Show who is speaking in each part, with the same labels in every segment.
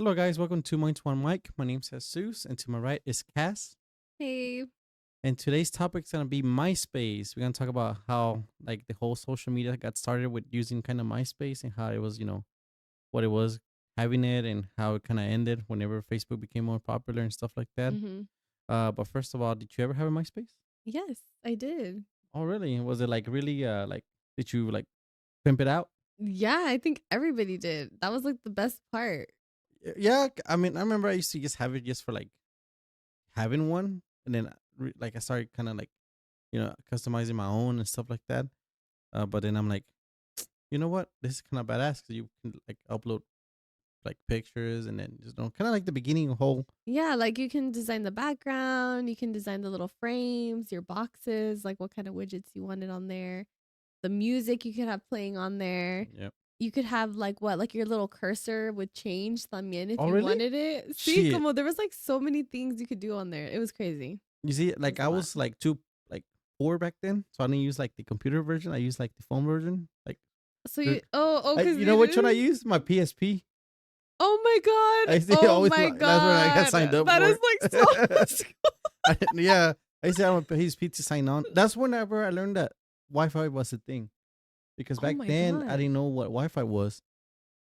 Speaker 1: Hello, guys. Welcome to Mind to One Mic. My name's Jesus, and to my right is Cass.
Speaker 2: Hey.
Speaker 1: And today's topic is gonna be MySpace. We're gonna talk about how like the whole social media got started with using kind of MySpace and how it was, what it was having it and how it kind of ended whenever Facebook became more popular and stuff like that.
Speaker 2: Mm-hmm.
Speaker 1: But first of all, did you ever have a MySpace?
Speaker 2: Yes, I did.
Speaker 1: Oh, really? Was it like really like did you like pimp it out?
Speaker 2: Yeah, I think everybody did. That was like the best part.
Speaker 1: Yeah, I mean, I remember I used to just have it just for like having one, and then like I started kind of like customizing my own and stuff like that. But then I'm like, you know what? This is kind of badass because you can like upload like pictures and then just kind of like the beginning whole.
Speaker 2: Yeah, like you can design the background, you can design the little frames, your boxes, like what kind of widgets you wanted on there. The music you could have playing on there.
Speaker 1: Yep.
Speaker 2: You could have like your little cursor would change también if
Speaker 1: Oh,
Speaker 2: you
Speaker 1: really?
Speaker 2: wanted it. See,
Speaker 1: Shit.
Speaker 2: como there was like so many things you could do on there. It was crazy.
Speaker 1: You see,
Speaker 2: It
Speaker 1: like
Speaker 2: was a
Speaker 1: I
Speaker 2: lot.
Speaker 1: was like too like poor back then, so I didn't use like the computer version. I used like the phone version. Like,
Speaker 2: So because
Speaker 1: you know which one I used? My PSP.
Speaker 2: Oh my
Speaker 1: I
Speaker 2: god.
Speaker 1: used to
Speaker 2: Oh
Speaker 1: always
Speaker 2: my
Speaker 1: that's what I got
Speaker 2: god.
Speaker 1: signed up
Speaker 2: That is
Speaker 1: for.
Speaker 2: like so much.
Speaker 1: Yeah, I used to have a PSP to sign on. That's whenever I learned that Wi-Fi was a thing. Because
Speaker 2: Oh
Speaker 1: back
Speaker 2: my
Speaker 1: then I
Speaker 2: god.
Speaker 1: didn't know what Wi-Fi was.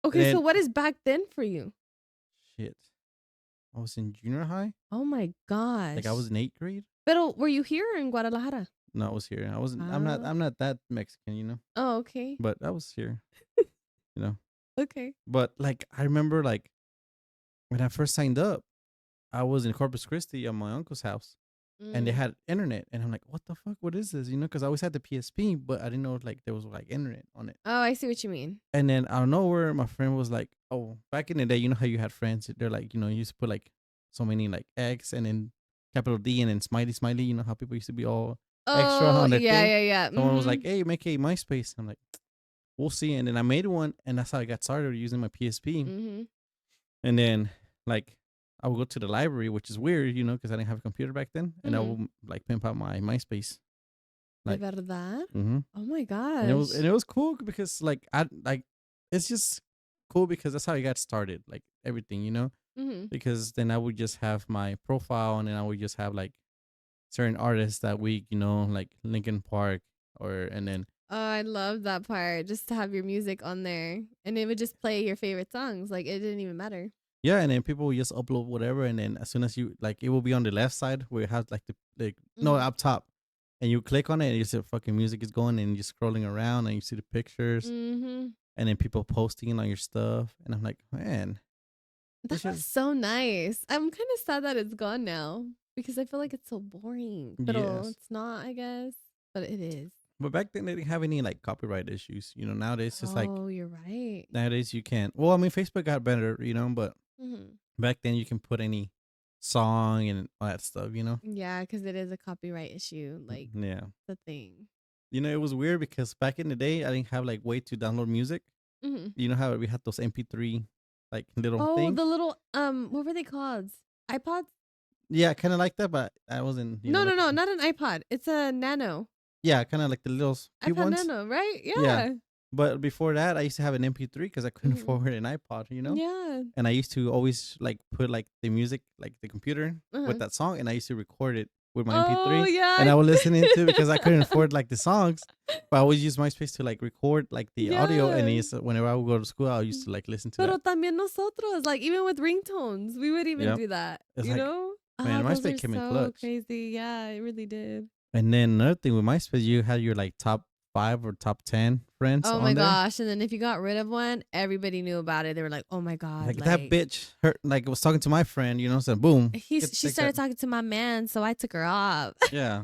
Speaker 1: And
Speaker 2: Okay, so
Speaker 1: then
Speaker 2: what is back then for you?
Speaker 1: shit, I was in junior high.
Speaker 2: Oh my
Speaker 1: Like I was
Speaker 2: gosh.
Speaker 1: in eighth grade.
Speaker 2: Pero were you here in Guadalajara?
Speaker 1: No, I was here. I wasn't. I'm not.
Speaker 2: Ah.
Speaker 1: I'm not that Mexican.
Speaker 2: Oh, okay.
Speaker 1: But I was here. You know.
Speaker 2: Okay.
Speaker 1: But like I remember, like when I first signed up, I was in Corpus Christi at my uncle's house, and they
Speaker 2: Mm.
Speaker 1: had internet, and I'm like, what the fuck? What is this? Because I always had the PSP, but I didn't know like there was like internet on it.
Speaker 2: Oh, I see what you mean.
Speaker 1: And then out of nowhere, my friend was like, "Oh, back in the day, you know how you had friends? They're like, you used to put like so many like X and then capital D and then smiley smiley. You know how people used to be all extra
Speaker 2: Oh,
Speaker 1: on their
Speaker 2: yeah,
Speaker 1: thing.
Speaker 2: yeah, yeah.
Speaker 1: Someone was like,
Speaker 2: Mhm.
Speaker 1: "Hey, make a MySpace." I'm like, "We'll see." And then I made one, and that's how I got started using my PSP.
Speaker 2: Mhm.
Speaker 1: And then like I would go to the library, which is weird, because I didn't have a computer back then, and I
Speaker 2: Mhm.
Speaker 1: would like pimp out my MySpace,
Speaker 2: De
Speaker 1: like.
Speaker 2: verdad?
Speaker 1: Mm-hmm.
Speaker 2: Oh my
Speaker 1: and it was
Speaker 2: gosh.
Speaker 1: and it was cool because like I like it's just cool because that's how I got started, like everything.
Speaker 2: Mhm.
Speaker 1: Because then I would just have my profile and then I would just have like certain artists that week, like Linkin Park and then
Speaker 2: Oh, I love that part. Just to have your music on there and it would just play your favorite songs. Like it didn't even matter.
Speaker 1: yeah, and then people will just upload whatever, and then as soon as you like, it will be on the left side where it has like the no,
Speaker 2: Mhm.
Speaker 1: up top, and you click on it and you see fucking music is going and you're scrolling around and you see the pictures
Speaker 2: Mhm.
Speaker 1: and then people posting on your stuff, and I'm like, man, this
Speaker 2: That was
Speaker 1: is
Speaker 2: so nice. I'm kind of sad that it's gone now because I feel like it's so boring. But
Speaker 1: yes.
Speaker 2: it's not, I guess. But it is.
Speaker 1: But back then they didn't have any like copyright issues. Nowadays it's like
Speaker 2: Oh, you're right.
Speaker 1: nowadays you can't. Well, I mean Facebook got better, but
Speaker 2: Hmm.
Speaker 1: back then you can put any song and all that stuff.
Speaker 2: Yeah, because it is a copyright issue. Like
Speaker 1: Yeah.
Speaker 2: the thing.
Speaker 1: It was weird because back in the day I didn't have like way to download music.
Speaker 2: Hmm.
Speaker 1: You know how we had those MP3 like little
Speaker 2: Oh,
Speaker 1: things?
Speaker 2: the little what were they called? iPods?
Speaker 1: Yeah, kind of like that, but I wasn't,
Speaker 2: No, no,
Speaker 1: like
Speaker 2: no, not an iPod. It's a Nano.
Speaker 1: yeah, kind of like the little cute
Speaker 2: iPod
Speaker 1: ones.
Speaker 2: Nano, right?
Speaker 1: Yeah.
Speaker 2: Yeah.
Speaker 1: But before that, I used to have an MP3 because I couldn't
Speaker 2: Hmm.
Speaker 1: afford an iPod.
Speaker 2: Yeah.
Speaker 1: And I used to always like put like the music, like the computer with
Speaker 2: Uh-huh.
Speaker 1: that song, and I used to record it with my
Speaker 2: Oh
Speaker 1: MP3,
Speaker 2: yeah.
Speaker 1: and I would listen into it because I couldn't afford like the songs, but I always use MySpace to like record like the audio, and
Speaker 2: Yeah.
Speaker 1: then whenever I would go to school, I used to like listen to
Speaker 2: Pero
Speaker 1: that.
Speaker 2: también nosotros, like even with ringtones, we would even
Speaker 1: Yeah,
Speaker 2: do that,
Speaker 1: it's
Speaker 2: you
Speaker 1: like,
Speaker 2: know? Ah,
Speaker 1: man,
Speaker 2: those
Speaker 1: MySpace
Speaker 2: are
Speaker 1: came in
Speaker 2: so
Speaker 1: clutch.
Speaker 2: crazy. Yeah, it really did.
Speaker 1: And then another thing with MySpace, you had your like top 5 or top 10 friends
Speaker 2: Oh
Speaker 1: on
Speaker 2: my
Speaker 1: there.
Speaker 2: gosh. And then if you got rid of one, everybody knew about it. They were like, oh my God.
Speaker 1: Like that bitch, her like was talking to my friend, so boom,
Speaker 2: She started talking to my man, so I took her off.
Speaker 1: yeah.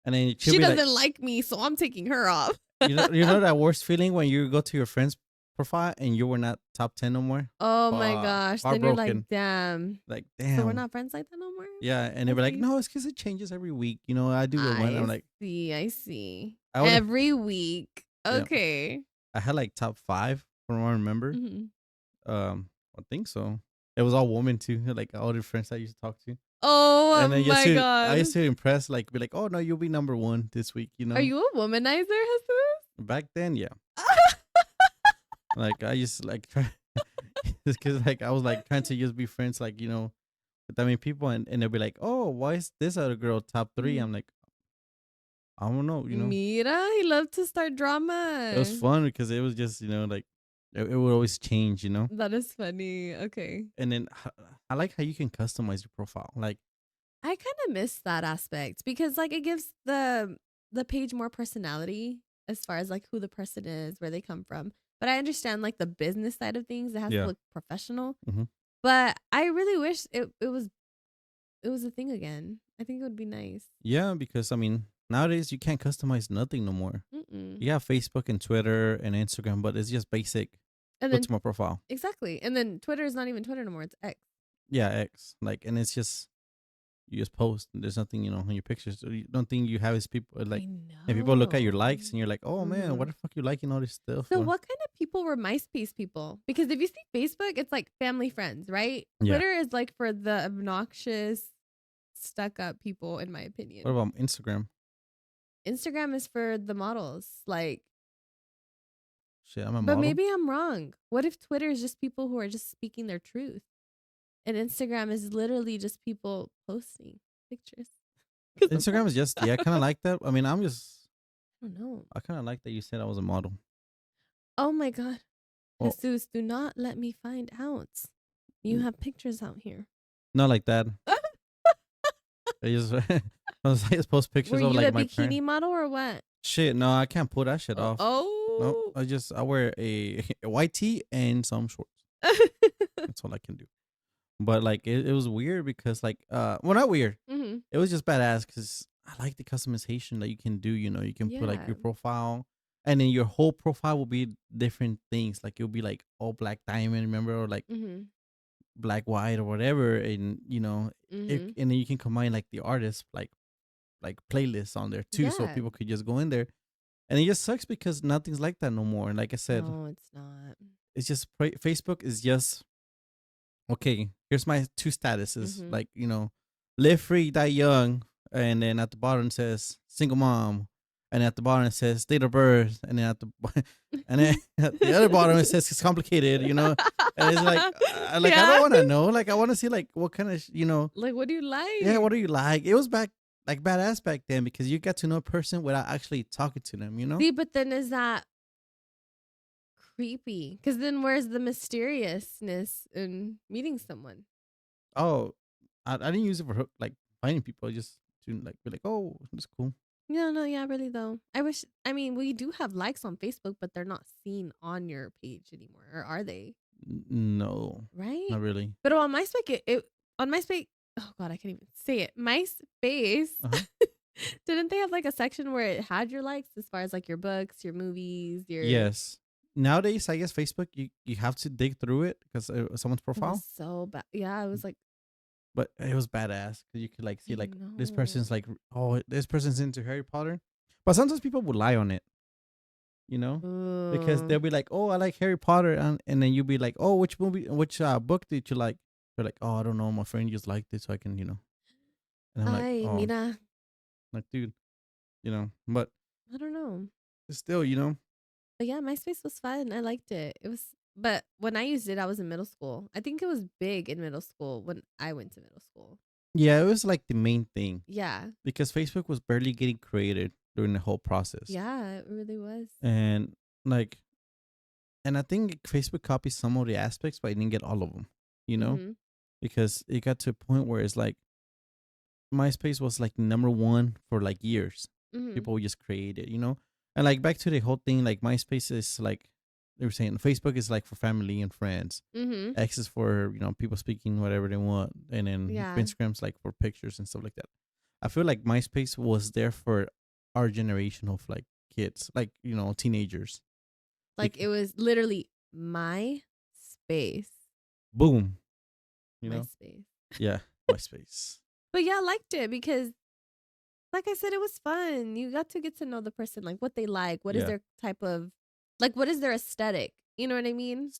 Speaker 1: And then she'll
Speaker 2: She
Speaker 1: be like,
Speaker 2: doesn't like me, so I'm taking her off.
Speaker 1: you know that worst feeling when you go to your friend's profile and you were not top 10 no more.
Speaker 2: Oh my
Speaker 1: Fuck,
Speaker 2: gosh. Then you're like,
Speaker 1: heartbroken.
Speaker 2: damn.
Speaker 1: Like,
Speaker 2: So we're
Speaker 1: damn.
Speaker 2: not friends like that no more?
Speaker 1: Yeah, and they
Speaker 2: I
Speaker 1: were like,
Speaker 2: see.
Speaker 1: no, it's because it changes every week. I do get one.
Speaker 2: I
Speaker 1: I'm like,
Speaker 2: see. I see.
Speaker 1: I would,
Speaker 2: Every week.
Speaker 1: yeah.
Speaker 2: Okay.
Speaker 1: I had like top 5 from what I remember.
Speaker 2: Hmm.
Speaker 1: I think so. It was all women too, like all the friends I used to talk to.
Speaker 2: Oh
Speaker 1: And then
Speaker 2: my
Speaker 1: I
Speaker 2: God.
Speaker 1: used to impress, like, be like, oh no, you'll be number 1 this week.
Speaker 2: Are you a womanizer, Jesus?
Speaker 1: Back then, yeah. Like I used to like try. It's because like I was like trying to just be friends, like with that many people, and they'll be like, "Oh, why is this other girl top three?"
Speaker 2: Mhm.
Speaker 1: I'm like, I don't know.
Speaker 2: Mira, he loved to start
Speaker 1: It was
Speaker 2: drama.
Speaker 1: fun because it was just like it would always change.
Speaker 2: That is funny. Okay.
Speaker 1: And then I like how you can customize your profile. Like,
Speaker 2: I kind of miss that aspect because like it gives the page more personality as far as like who the person is, where they come from. But I understand like the business side of things, it has to
Speaker 1: yeah,
Speaker 2: look professional.
Speaker 1: hmm
Speaker 2: But I really wish it was a thing again. I think it would be nice.
Speaker 1: yeah, because I mean nowadays you can't customize nothing no more.
Speaker 2: Mm-mm.
Speaker 1: You have Facebook and Twitter and Instagram, but it's just basic.
Speaker 2: And
Speaker 1: Go
Speaker 2: then
Speaker 1: to my profile.
Speaker 2: exactly. And then Twitter is not even Twitter no more, it's X.
Speaker 1: Yeah, X. Like, and it's just you just post. And there's nothing on your pictures. So you don't think you have is people like,
Speaker 2: I
Speaker 1: and people look at your
Speaker 2: know.
Speaker 1: likes and you're like, oh man, what
Speaker 2: Mhm.
Speaker 1: the fuck you liking all this stuff
Speaker 2: So
Speaker 1: for?
Speaker 2: what kind of people were MySpace people? Because if you see Facebook, it's like family friends, right?
Speaker 1: Yeah.
Speaker 2: Twitter is like for the obnoxious, stuck up people, in my
Speaker 1: What
Speaker 2: opinion.
Speaker 1: about Instagram?
Speaker 2: Instagram is for the models. Like,
Speaker 1: Shit, I'm a
Speaker 2: but
Speaker 1: model.
Speaker 2: maybe I'm wrong. What if Twitter is just people who are just speaking their truth? And Instagram is literally just people posting pictures. 'Cause I'm
Speaker 1: Instagram is just yeah, kind of like that. I mean,
Speaker 2: I don't know.
Speaker 1: I kind of like that you said I was a model.
Speaker 2: Oh my God.
Speaker 1: Well,
Speaker 2: Jesus, do not let me find out. You
Speaker 1: n-
Speaker 2: have pictures out here.
Speaker 1: not like that. I just I just post
Speaker 2: Were
Speaker 1: pictures of
Speaker 2: you
Speaker 1: like
Speaker 2: a
Speaker 1: my parent.
Speaker 2: bikini model or what?
Speaker 1: Shit, no, I can't pull that shit
Speaker 2: Oh.
Speaker 1: off. No,
Speaker 2: Oh.
Speaker 1: I wear a white tee and some shorts. That's all I can do. But like it was weird because like well, not weird.
Speaker 2: hmm
Speaker 1: It was just badass because I like the customization that you can do. You can put like
Speaker 2: Yeah.
Speaker 1: your profile, and then your whole profile will be different things. Like it'll be like all black diamond, remember, or like
Speaker 2: hmm
Speaker 1: black white or whatever, and
Speaker 2: hmm
Speaker 1: and then you can combine like the artist like playlists on there too, so
Speaker 2: Yeah.
Speaker 1: people could just go in there. And it just sucks because nothing's like that no more. And like I said,
Speaker 2: No, it's not.
Speaker 1: it's just Facebook is just okay, here's my two statuses.
Speaker 2: hmm
Speaker 1: Like, live free, die young. And then at the bottom it says single mom. And at the bottom it says date of birth. And then and then at the other bottom it says it's complicated. And it's like I
Speaker 2: Yeah.
Speaker 1: don't want to know. Like I want to see like what kind of
Speaker 2: Like, what do you
Speaker 1: yeah,
Speaker 2: like?
Speaker 1: what do you like? It was like badass back then because you get to know a person without actually talking to them.
Speaker 2: See, but then is that creepy? Because then where's the mysteriousness in meeting someone?
Speaker 1: Oh, I didn't use it for like finding people. Just to like be like, oh, that's cool.
Speaker 2: No, no, yeah, really though. I mean, we do have likes on Facebook, but they're not seen on your page anymore, or are they?
Speaker 1: No,
Speaker 2: Right?
Speaker 1: not really.
Speaker 2: But on MySpace, on MySpace, oh God, I can't even say it. MySpace,
Speaker 1: Uh huh.
Speaker 2: didn't they have like a section where it had your likes as far as like your books, your movies, your?
Speaker 1: Yes. Nowadays, I guess Facebook, you have to dig through it because someone's
Speaker 2: It was
Speaker 1: profile.
Speaker 2: so bad. Yeah, it was like
Speaker 1: But it was badass because you could like see
Speaker 2: I
Speaker 1: like this
Speaker 2: know.
Speaker 1: person's like, oh, this person's into Harry Potter. But sometimes people would lie on it, you know, because
Speaker 2: Uh,
Speaker 1: they'll be like, oh, I like Harry Potter, and then you'll be like, oh, which book did you like? They're like, oh, I don't know, my friend just liked it, so I can. And I'm like,
Speaker 2: Ay,
Speaker 1: oh,
Speaker 2: mira,
Speaker 1: like dude. But
Speaker 2: I don't know.
Speaker 1: still.
Speaker 2: But yeah, MySpace was fun. I liked it. But when I used it, I was in middle school. I think it was big in middle school when I went to middle school.
Speaker 1: Yeah, it was like the main thing
Speaker 2: Yeah.
Speaker 1: because Facebook was barely getting created during the whole process.
Speaker 2: Yeah, it really was.
Speaker 1: And like, and I think Facebook copied some of the aspects, but it didn't get all of them,
Speaker 2: Mhm.
Speaker 1: because it got to a point where it's like MySpace was like number one for like years.
Speaker 2: Mhm.
Speaker 1: People would just create it. And like back to the whole thing, like MySpace is like they were saying, Facebook is like for family and friends.
Speaker 2: Mhm.
Speaker 1: X is for people speaking whatever they want, and then
Speaker 2: Yeah.
Speaker 1: Instagram's like for pictures and stuff like that. I feel like MySpace was there for our generation of like kids, like teenagers.
Speaker 2: Like
Speaker 1: Bec-
Speaker 2: it was literally my space.
Speaker 1: Boom, you
Speaker 2: My
Speaker 1: know,
Speaker 2: space.
Speaker 1: yeah, MySpace.
Speaker 2: But yeah, I liked it because like I said, it was fun. You got to get to know the person, like what they like, what is
Speaker 1: Yeah,
Speaker 2: their type of like what is their aesthetic? You know what I mean?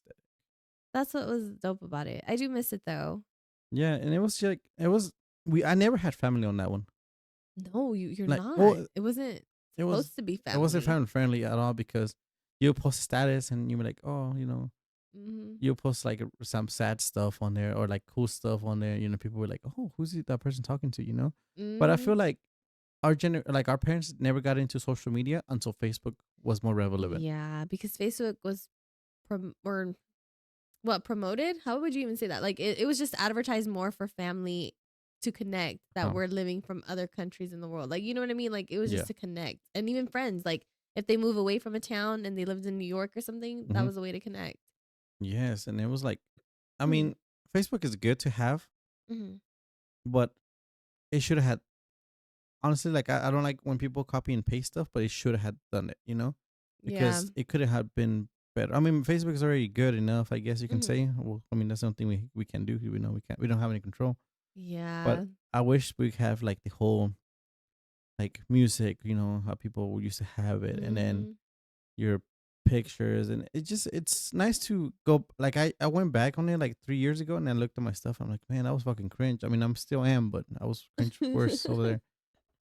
Speaker 2: That's what was dope about it. I do miss it though.
Speaker 1: yeah, and it was like it was. I never had family on that one.
Speaker 2: No, you're
Speaker 1: Like,
Speaker 2: not.
Speaker 1: well,
Speaker 2: It wasn't
Speaker 1: it was
Speaker 2: supposed to be
Speaker 1: it wasn't
Speaker 2: family.
Speaker 1: family friendly at all because you post a status and you were like, oh,
Speaker 2: Mm-hmm.
Speaker 1: you post like some sad stuff on there or like cool stuff on there. You know, people were like, "Oh, that person talking to?" You know, but I
Speaker 2: Mm-hmm.
Speaker 1: feel like like our parents never got into social media until Facebook was more relevant.
Speaker 2: Yeah, because Facebook was or what promoted? How would you even say that? Like it was just advertised more for family to connect that
Speaker 1: Oh,
Speaker 2: we're living from other countries in the world. Like you know what I mean? Like it was
Speaker 1: yeah.
Speaker 2: just to connect. And even friends, like if they move away from a town and they lived in New York or something, that
Speaker 1: Hmm.
Speaker 2: was a way to connect.
Speaker 1: Yes, and it was like, I
Speaker 2: Mm-hmm.
Speaker 1: mean, Facebook is good to have,
Speaker 2: Mm-hmm.
Speaker 1: but it should have had, honestly, like I don't like when people copy and paste stuff, but it should have had done it, you know,
Speaker 2: Yeah.
Speaker 1: because it could have been better. I mean, Facebook is already good enough, I guess you can
Speaker 2: Mm-hmm.
Speaker 1: say. Well, I mean, that's something we can do. We know we don't have any control, but
Speaker 2: Yeah.
Speaker 1: I wish we could have like the whole like music, you know, how people used to have it, and then
Speaker 2: Mm-hmm.
Speaker 1: your pictures, and it's nice to go. Like I went back on it like 3 years ago, and I looked at my stuff. I'm like, man, that was fucking cringe. I mean, I'm still am, but I was cringe worse over there,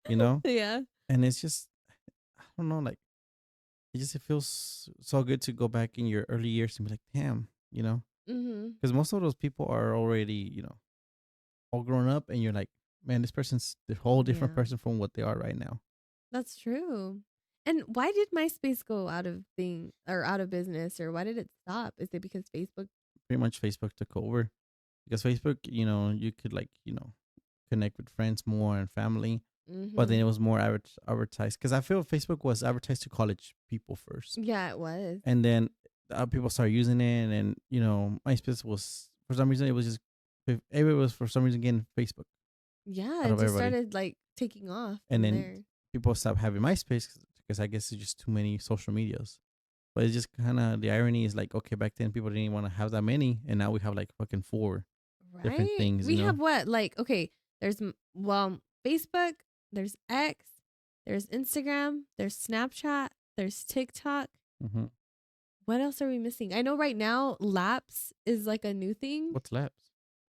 Speaker 1: you know.
Speaker 2: Yeah.
Speaker 1: And it's just, I don't know, like it feels so good to go back in your early years and be like, damn, you know,
Speaker 2: Mm-hmm.
Speaker 1: because most of those people are already, all grown up, and you're like, man, this person's the whole different
Speaker 2: Yeah.
Speaker 1: person from what they are right now.
Speaker 2: That's true. And why did MySpace go out of being or out of business or why did it stop? Is it because Facebook?
Speaker 1: Pretty much Facebook took over because Facebook, you could like, connect with friends more and family, but then
Speaker 2: Mm-hmm.
Speaker 1: it was more advertised because I feel Facebook was advertised to college people first,
Speaker 2: Yeah, it was.
Speaker 1: and then people started using it, and MySpace was, for some reason, it was just everybody was for some reason getting Facebook
Speaker 2: Yeah,
Speaker 1: out
Speaker 2: it
Speaker 1: of
Speaker 2: just
Speaker 1: everybody,
Speaker 2: started like taking off
Speaker 1: and
Speaker 2: from
Speaker 1: then
Speaker 2: there.
Speaker 1: people stopped having MySpace because I guess it's just too many social medias. But it's just kind of, the irony is like, okay, back then people didn't want to have that many, and now we have like fucking four different
Speaker 2: Right?
Speaker 1: things,
Speaker 2: We have what? Like, okay, there's Facebook, there's X, there's Instagram, there's Snapchat, there's TikTok.
Speaker 1: Hmm.
Speaker 2: What else are we missing? I know right now Laps is like a new thing.
Speaker 1: What's Labs?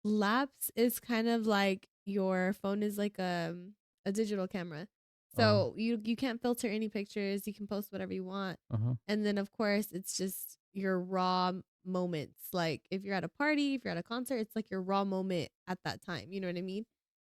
Speaker 2: Laps is kind of like your phone is like a digital camera.
Speaker 1: Oh,
Speaker 2: So you can't filter any pictures, you can post whatever you want.
Speaker 1: uh-huh.
Speaker 2: And then of course it's just your raw moments. Like if you're at a party, if you're at a concert, it's like your raw moment at that time. You know what I mean?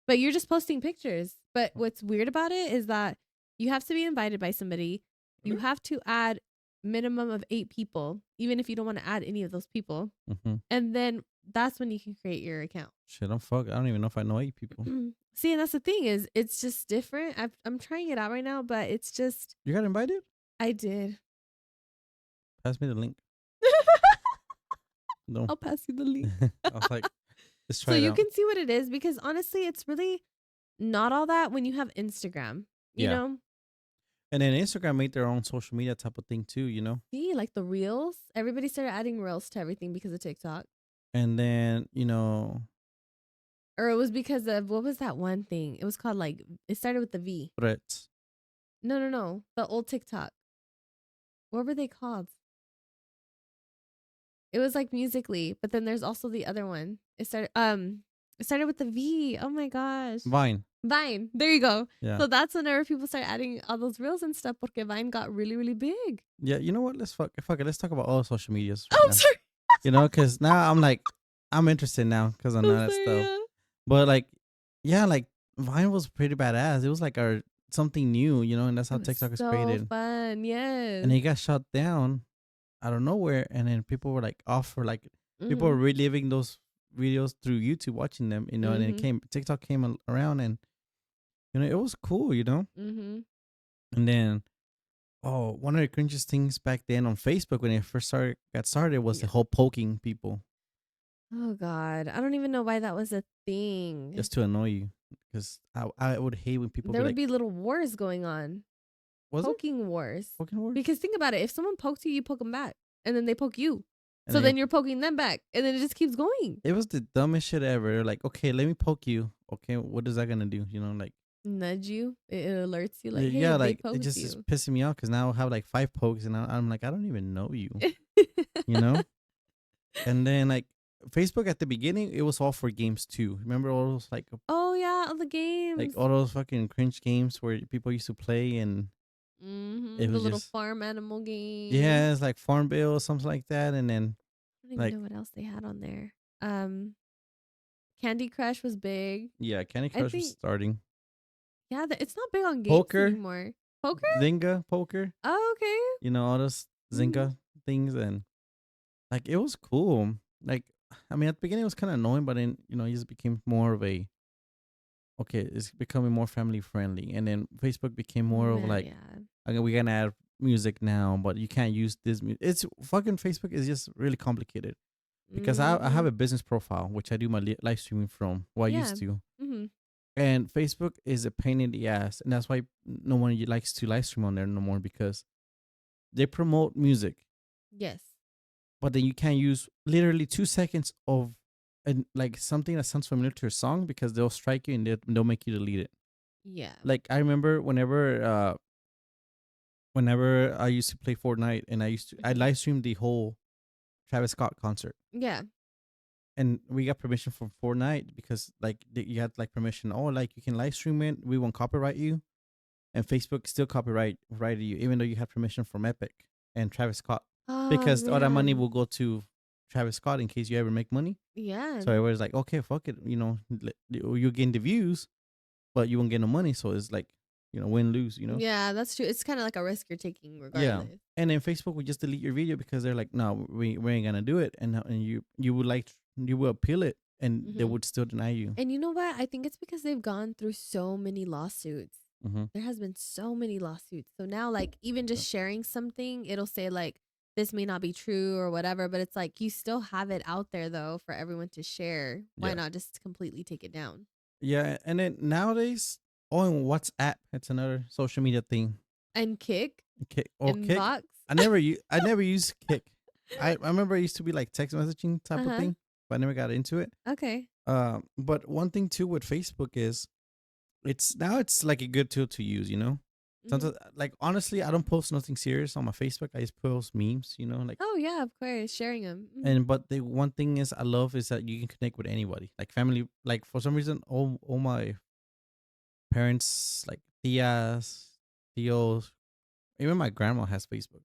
Speaker 2: But you're just posting pictures. But what's weird about it is that you have to be invited by somebody. You
Speaker 1: Really?
Speaker 2: have to add minimum of 8 people, even if you don't want to add any of those people.
Speaker 1: Mm-hmm.
Speaker 2: And then that's when you can create your account.
Speaker 1: Shit, I don't even know if I know 8 people.
Speaker 2: See, and that's the thing is, it's just different. I'm trying it out right now, but it's just
Speaker 1: You got invited?
Speaker 2: I did.
Speaker 1: Pass me the link. No.
Speaker 2: I'll pass you the link.
Speaker 1: I was like, let's
Speaker 2: So
Speaker 1: try it
Speaker 2: you
Speaker 1: out.
Speaker 2: can see what it is because honestly, it's really not all that when you have Instagram. You
Speaker 1: Yeah.
Speaker 2: know,
Speaker 1: And then Instagram made their own social media type of thing too, you know?
Speaker 2: see, like the reels. Everybody started adding reels to everything because of TikTok,
Speaker 1: And then,
Speaker 2: or it was because of what was that one thing? It was called like it started with the V.
Speaker 1: threats.
Speaker 2: No, no, no, the old TikTok. What were they called? It was like Musically, but then there's also the other one. It started with the V. Oh my gosh.
Speaker 1: Vine.
Speaker 2: Vine. There you go.
Speaker 1: Yeah.
Speaker 2: So that's whenever people start adding all those reels and stuff porque Vine got really, really big.
Speaker 1: Yeah, you know what? Fuck it. Let's talk about all social medias
Speaker 2: Oh,
Speaker 1: right
Speaker 2: I'm
Speaker 1: now.
Speaker 2: sorry.
Speaker 1: Because now I'm interested now because I know
Speaker 2: I'm
Speaker 1: that
Speaker 2: sorry,
Speaker 1: stuff.
Speaker 2: yeah.
Speaker 1: But like, yeah, like Vine was pretty badass. It was like our something new, and that's
Speaker 2: It
Speaker 1: how
Speaker 2: was
Speaker 1: TikTok is
Speaker 2: so
Speaker 1: created.
Speaker 2: fun. Yes.
Speaker 1: And it got shut down out of nowhere, and then people were like off for like people were
Speaker 2: Mhm.
Speaker 1: reliving those videos through YouTube, watching them, and then
Speaker 2: Mhm.
Speaker 1: TikTok came around, and it was cool,
Speaker 2: Mhm.
Speaker 1: And then, oh, one of the cringiest things back then on Facebook when it first got started was the
Speaker 2: Yeah.
Speaker 1: whole poking people
Speaker 2: Oh God. I don't even know why that was a thing.
Speaker 1: just to annoy you, because I would hate when people
Speaker 2: There
Speaker 1: be
Speaker 2: would
Speaker 1: like,
Speaker 2: be little wars going on.
Speaker 1: was it
Speaker 2: Poking wars.
Speaker 1: poking wars?
Speaker 2: Because think about it. If someone pokes you, you poke them back. And then they poke you.
Speaker 1: And
Speaker 2: So then you're poking them back. And then it just keeps going.
Speaker 1: it was the dumbest shit ever. They're like, okay, let me poke you. Okay, what is that gonna do? Like,
Speaker 2: Nudge you. It alerts you like, hey,
Speaker 1: yeah,
Speaker 2: they
Speaker 1: like it
Speaker 2: poked
Speaker 1: just is
Speaker 2: you.
Speaker 1: pissing me off because now I have like 5 pokes, and I'm like, I don't even know you, you know. And then like Facebook at the beginning, it was all for games too. Remember all those
Speaker 2: Oh yeah, all the games.
Speaker 1: all those fucking cringe games where people used to play, and it
Speaker 2: The
Speaker 1: was
Speaker 2: little
Speaker 1: just,
Speaker 2: farm animal game.
Speaker 1: yeah, it's like Farmville or something like that. And then
Speaker 2: I don't don't even
Speaker 1: Like,
Speaker 2: know what else they had on there. Um, Candy Crush was big.
Speaker 1: yeah, Candy
Speaker 2: I
Speaker 1: Crush was
Speaker 2: think,
Speaker 1: starting.
Speaker 2: yeah, it's not big on games
Speaker 1: Poker,
Speaker 2: anymore. Poker?
Speaker 1: Zynga, poker.
Speaker 2: Oh, okay.
Speaker 1: All those
Speaker 2: Mm-hmm.
Speaker 1: Zynga things, and like it was cool. Like, I mean, at the beginning it was kind of annoying, but then it just became more of a okay. It's becoming more family friendly, and then Facebook became more of like,
Speaker 2: Yeah.
Speaker 1: okay, we're gonna add music now, but you can't use this. It's fucking Facebook is just really complicated because I
Speaker 2: Mm-hmm.
Speaker 1: have a business profile which I do my live streaming from. Well, I
Speaker 2: Yeah.
Speaker 1: used to,
Speaker 2: Mm-hmm.
Speaker 1: and Facebook is a pain in the ass, and that's why no one likes to live stream on there no more because they promote music,
Speaker 2: Yes.
Speaker 1: but then you can't use literally 2 seconds of and like something that sounds familiar to a song because they'll strike you and they'll make you delete it.
Speaker 2: Yeah.
Speaker 1: Like I remember whenever I used to play Fortnite and I
Speaker 2: Mhm.
Speaker 1: live streamed the whole Travis Scott concert.
Speaker 2: Yeah.
Speaker 1: And we got permission from Fortnite because like you had like permission. Oh, like you can live stream it. We won't copyright you, and Facebook still copyrighted you even though you had permission from Epic and Travis Scott
Speaker 2: Oh
Speaker 1: because all that money
Speaker 2: man.
Speaker 1: will go to Travis Scott in case you ever make money.
Speaker 2: Yeah.
Speaker 1: So everybody's like, okay, fuck it. You gain the views, but you won't get no money. So it's like, win lose.
Speaker 2: Yeah, that's true. It's kind of like a risk you're taking
Speaker 1: Yeah.
Speaker 2: regardless.
Speaker 1: And then Facebook would just delete your video because they're like, no, we ain't gonna do it, and you would you will appeal it, and they
Speaker 2: Hmm.
Speaker 1: would still deny you.
Speaker 2: And you know what? I think it's because they've gone through so many lawsuits.
Speaker 1: Mm-hmm.
Speaker 2: There has been so many lawsuits. So now, like, even just sharing something, it'll say like this may not be true or whatever, but it's like you still have it out there though for everyone to share. Why
Speaker 1: Yeah.
Speaker 2: not just completely take it down?
Speaker 1: Yeah, and then nowadays, and WhatsApp, it's another social media thing.
Speaker 2: And Kick,
Speaker 1: Kick Kick.
Speaker 2: Inbox.
Speaker 1: I never used Kick. I remember it used to be like text messaging type of
Speaker 2: Uh-huh.
Speaker 1: thing, but I never got into it.
Speaker 2: Okay.
Speaker 1: But one thing too with Facebook is it's like a good tool to use.
Speaker 2: Mhm.
Speaker 1: Sometimes, like honestly, I don't post nothing serious on my Facebook. I just post memes. Like
Speaker 2: Oh yeah, of course, sharing them.
Speaker 1: and but the one thing is I love is that you can connect with anybody, like family. Like for some reason, all my parents, like tias, tios, even my grandma has Facebook,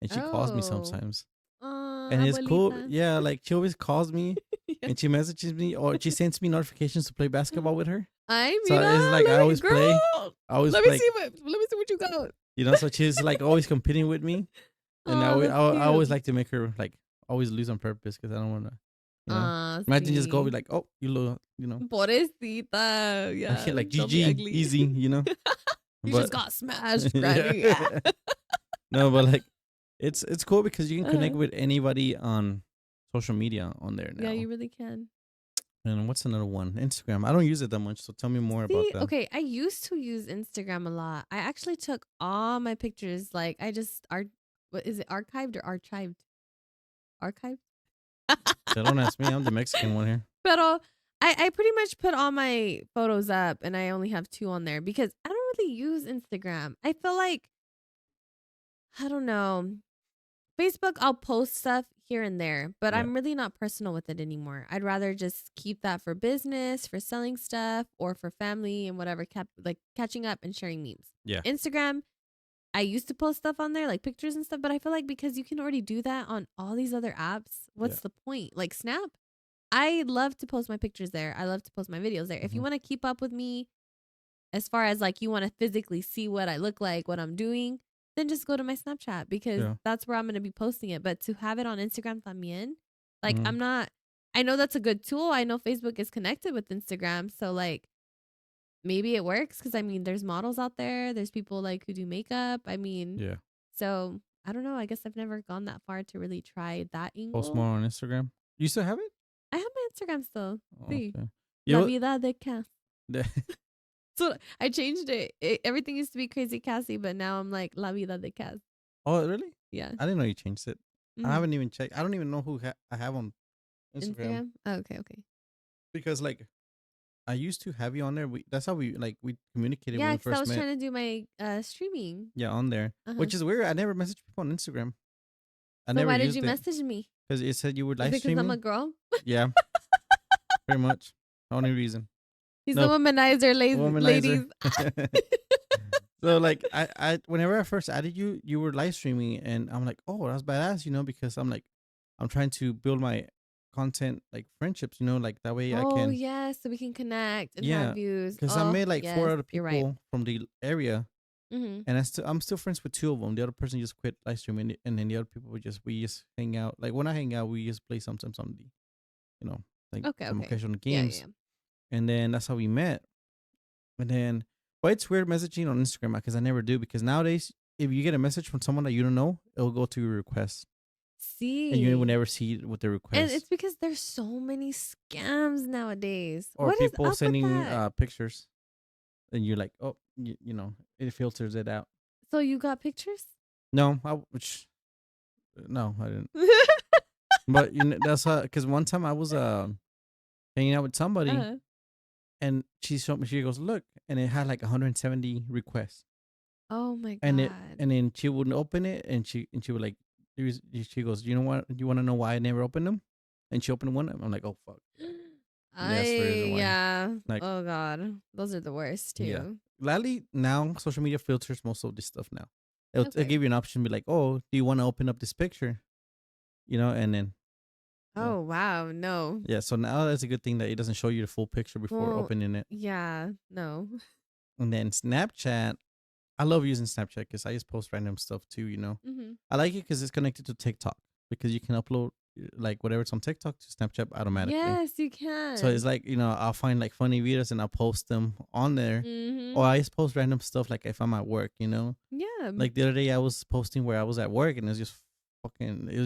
Speaker 1: and she calls me
Speaker 2: Oh,
Speaker 1: sometimes, and it's cool.
Speaker 2: abuelita.
Speaker 1: Yeah, like she always calls me
Speaker 2: Yeah.
Speaker 1: and she messages me or she sends me notifications to play basketball with her.
Speaker 2: Ay,
Speaker 1: So
Speaker 2: mira,
Speaker 1: it's like I
Speaker 2: let me,
Speaker 1: always play.
Speaker 2: girl.
Speaker 1: I always
Speaker 2: Let me
Speaker 1: like
Speaker 2: see what you got.
Speaker 1: so she's like always competing with me, and
Speaker 2: Oh, that's
Speaker 1: I always
Speaker 2: cute.
Speaker 1: like to make her like always lose on purpose because I don't want to,
Speaker 2: Ah,
Speaker 1: imagine just go be
Speaker 2: sí.
Speaker 1: like, oh, you little,
Speaker 2: Pobrecita.
Speaker 1: I
Speaker 2: Yeah,
Speaker 1: like
Speaker 2: don't be
Speaker 1: GG,
Speaker 2: ugly.
Speaker 1: easy,
Speaker 2: You
Speaker 1: but
Speaker 2: just got smashed,
Speaker 1: yeah.
Speaker 2: Granny. Yeah.
Speaker 1: No, but like it's cool because you can connect
Speaker 2: Uh-huh.
Speaker 1: with anybody on social media on there
Speaker 2: Yeah,
Speaker 1: now.
Speaker 2: you really can.
Speaker 1: And what's another one? Instagram. I don't use it that much, so tell me more about
Speaker 2: See,
Speaker 1: that.
Speaker 2: okay, I used to use Instagram a lot. I actually took all my pictures, like I just what is it, archived or archived? Archived?
Speaker 1: So don't ask me. I'm the Mexican one here.
Speaker 2: Pero I pretty much put all my photos up and I only have 2 on there because I don't really use Instagram. I feel like I don't know. Facebook, I'll post stuff here and there, but
Speaker 1: Yeah.
Speaker 2: I'm really not personal with it anymore. I'd rather just keep that for business, for selling stuff, or for family and whatever, kept like catching up and sharing memes.
Speaker 1: Yeah.
Speaker 2: Instagram, I used to post stuff on there, like pictures and stuff, but I feel like because you can already do that on all these other apps, what's
Speaker 1: Yeah.
Speaker 2: the point? Like Snap, I love to post my pictures there. I love to post my videos there. If you
Speaker 1: Mhm.
Speaker 2: want to keep up with me as far as like you want to physically see what I look like, what I'm doing, then just go to my Snapchat because
Speaker 1: Yeah.
Speaker 2: that's where I'm going to be posting it. But to have it on Instagram también, like
Speaker 1: Mhm.
Speaker 2: I'm not, I know that's a good tool. I know Facebook is connected with Instagram. So like maybe it works because I mean, there's models out there, there's people like who do makeup. I mean,
Speaker 1: Yeah.
Speaker 2: so I don't know. I guess I've never gone that far to really try that
Speaker 1: Post
Speaker 2: angle.
Speaker 1: more on Instagram. You still have it?
Speaker 2: I have my Instagram still.
Speaker 1: Oh,
Speaker 2: See,
Speaker 1: okay.
Speaker 2: La
Speaker 1: You
Speaker 2: vida de Cass.
Speaker 1: know,
Speaker 2: So I changed it. Everything used to be Crazy Cassie, but now I'm like La vida de Cass.
Speaker 1: oh, really?
Speaker 2: Yeah.
Speaker 1: I didn't know you changed it. I
Speaker 2: Mhm.
Speaker 1: haven't even checked. I don't even know who I have on Instagram
Speaker 2: Instagram. Oh, okay.
Speaker 1: because like I used to have you on there. That's how we communicated when
Speaker 2: Yeah,
Speaker 1: we
Speaker 2: because I
Speaker 1: first
Speaker 2: was
Speaker 1: met.
Speaker 2: trying to do my streaming.
Speaker 1: Yeah, on there,
Speaker 2: Uh-huh.
Speaker 1: which is weird. I never messaged people on Instagram. I
Speaker 2: So
Speaker 1: never
Speaker 2: why did
Speaker 1: used
Speaker 2: you
Speaker 1: it
Speaker 2: message me?
Speaker 1: because it said you were
Speaker 2: Is
Speaker 1: live
Speaker 2: it because I'm
Speaker 1: streaming.
Speaker 2: a girl?
Speaker 1: Yeah, pretty much. Only reason.
Speaker 2: He's
Speaker 1: No,
Speaker 2: a womanizer, ladies.
Speaker 1: womanizer. So like I whenever I first added you, you were live streaming, and I'm like, oh, that's badass, because I'm like, I'm trying to build my content like friendships, like that way I
Speaker 2: Oh,
Speaker 1: can,
Speaker 2: yes, so we can connect and have
Speaker 1: yeah,
Speaker 2: views.
Speaker 1: because I
Speaker 2: Oh,
Speaker 1: met like four
Speaker 2: yes,
Speaker 1: other
Speaker 2: you're right.
Speaker 1: people from the area,
Speaker 2: Mhm.
Speaker 1: and I'm still friends with two of them. The other person just quit live streaming, and then the other people we just hang out. Like when I hang out, we just play sometimes on the, you know, like
Speaker 2: Okay,
Speaker 1: some
Speaker 2: okay.
Speaker 1: occasional
Speaker 2: Yeah, yeah.
Speaker 1: games, and then that's how we met. And then, but it's weird messaging on Instagram because I never do, because nowadays if you get a message from someone that you don't know, it'll go to your request, and you will
Speaker 2: See?
Speaker 1: never see it with the
Speaker 2: And
Speaker 1: request,
Speaker 2: it's because there's so many scams nowadays.
Speaker 1: or
Speaker 2: What is
Speaker 1: people
Speaker 2: up with
Speaker 1: sending
Speaker 2: that?
Speaker 1: pictures, and you're like, oh, it filters it out.
Speaker 2: So you got pictures?
Speaker 1: No, no, I didn't. But that's because one time I was hanging out with somebody,
Speaker 2: Uh-huh.
Speaker 1: and she showed me. She goes, "Look," and it had like 170 requests,
Speaker 2: Oh my
Speaker 1: and it
Speaker 2: god.
Speaker 1: and then she wouldn't open it, and she would like, she goes, "You know what? You want to know why I never opened them?" And she opened one. I'm like, "Oh fuck, that's the reason why."
Speaker 2: Yeah.
Speaker 1: Like,
Speaker 2: Oh god. Those are the worst
Speaker 1: yeah,
Speaker 2: too.
Speaker 1: gladly now social media filters most of this stuff now. It'll
Speaker 2: Okay.
Speaker 1: give you an option, be like, "Oh, do you want to open up this picture?" And then yeah.
Speaker 2: Oh wow, no.
Speaker 1: Yeah, so now that's a good thing that it doesn't show you the full picture before
Speaker 2: Well,
Speaker 1: opening it.
Speaker 2: yeah, no.
Speaker 1: And then Snapchat, I love using Snapchat because I just post random stuff too.
Speaker 2: Mhm.
Speaker 1: I like it because it's connected to TikTok, because you can upload like whatever's on TikTok to Snapchat automatically.
Speaker 2: Yes, you
Speaker 1: So it's
Speaker 2: can.
Speaker 1: like, I'll find like funny videos and I'll post them on there. Or
Speaker 2: Mhm.
Speaker 1: I just post random stuff like if I'm at work.
Speaker 2: Yeah.
Speaker 1: Like the other day I was posting where I was at work, and it was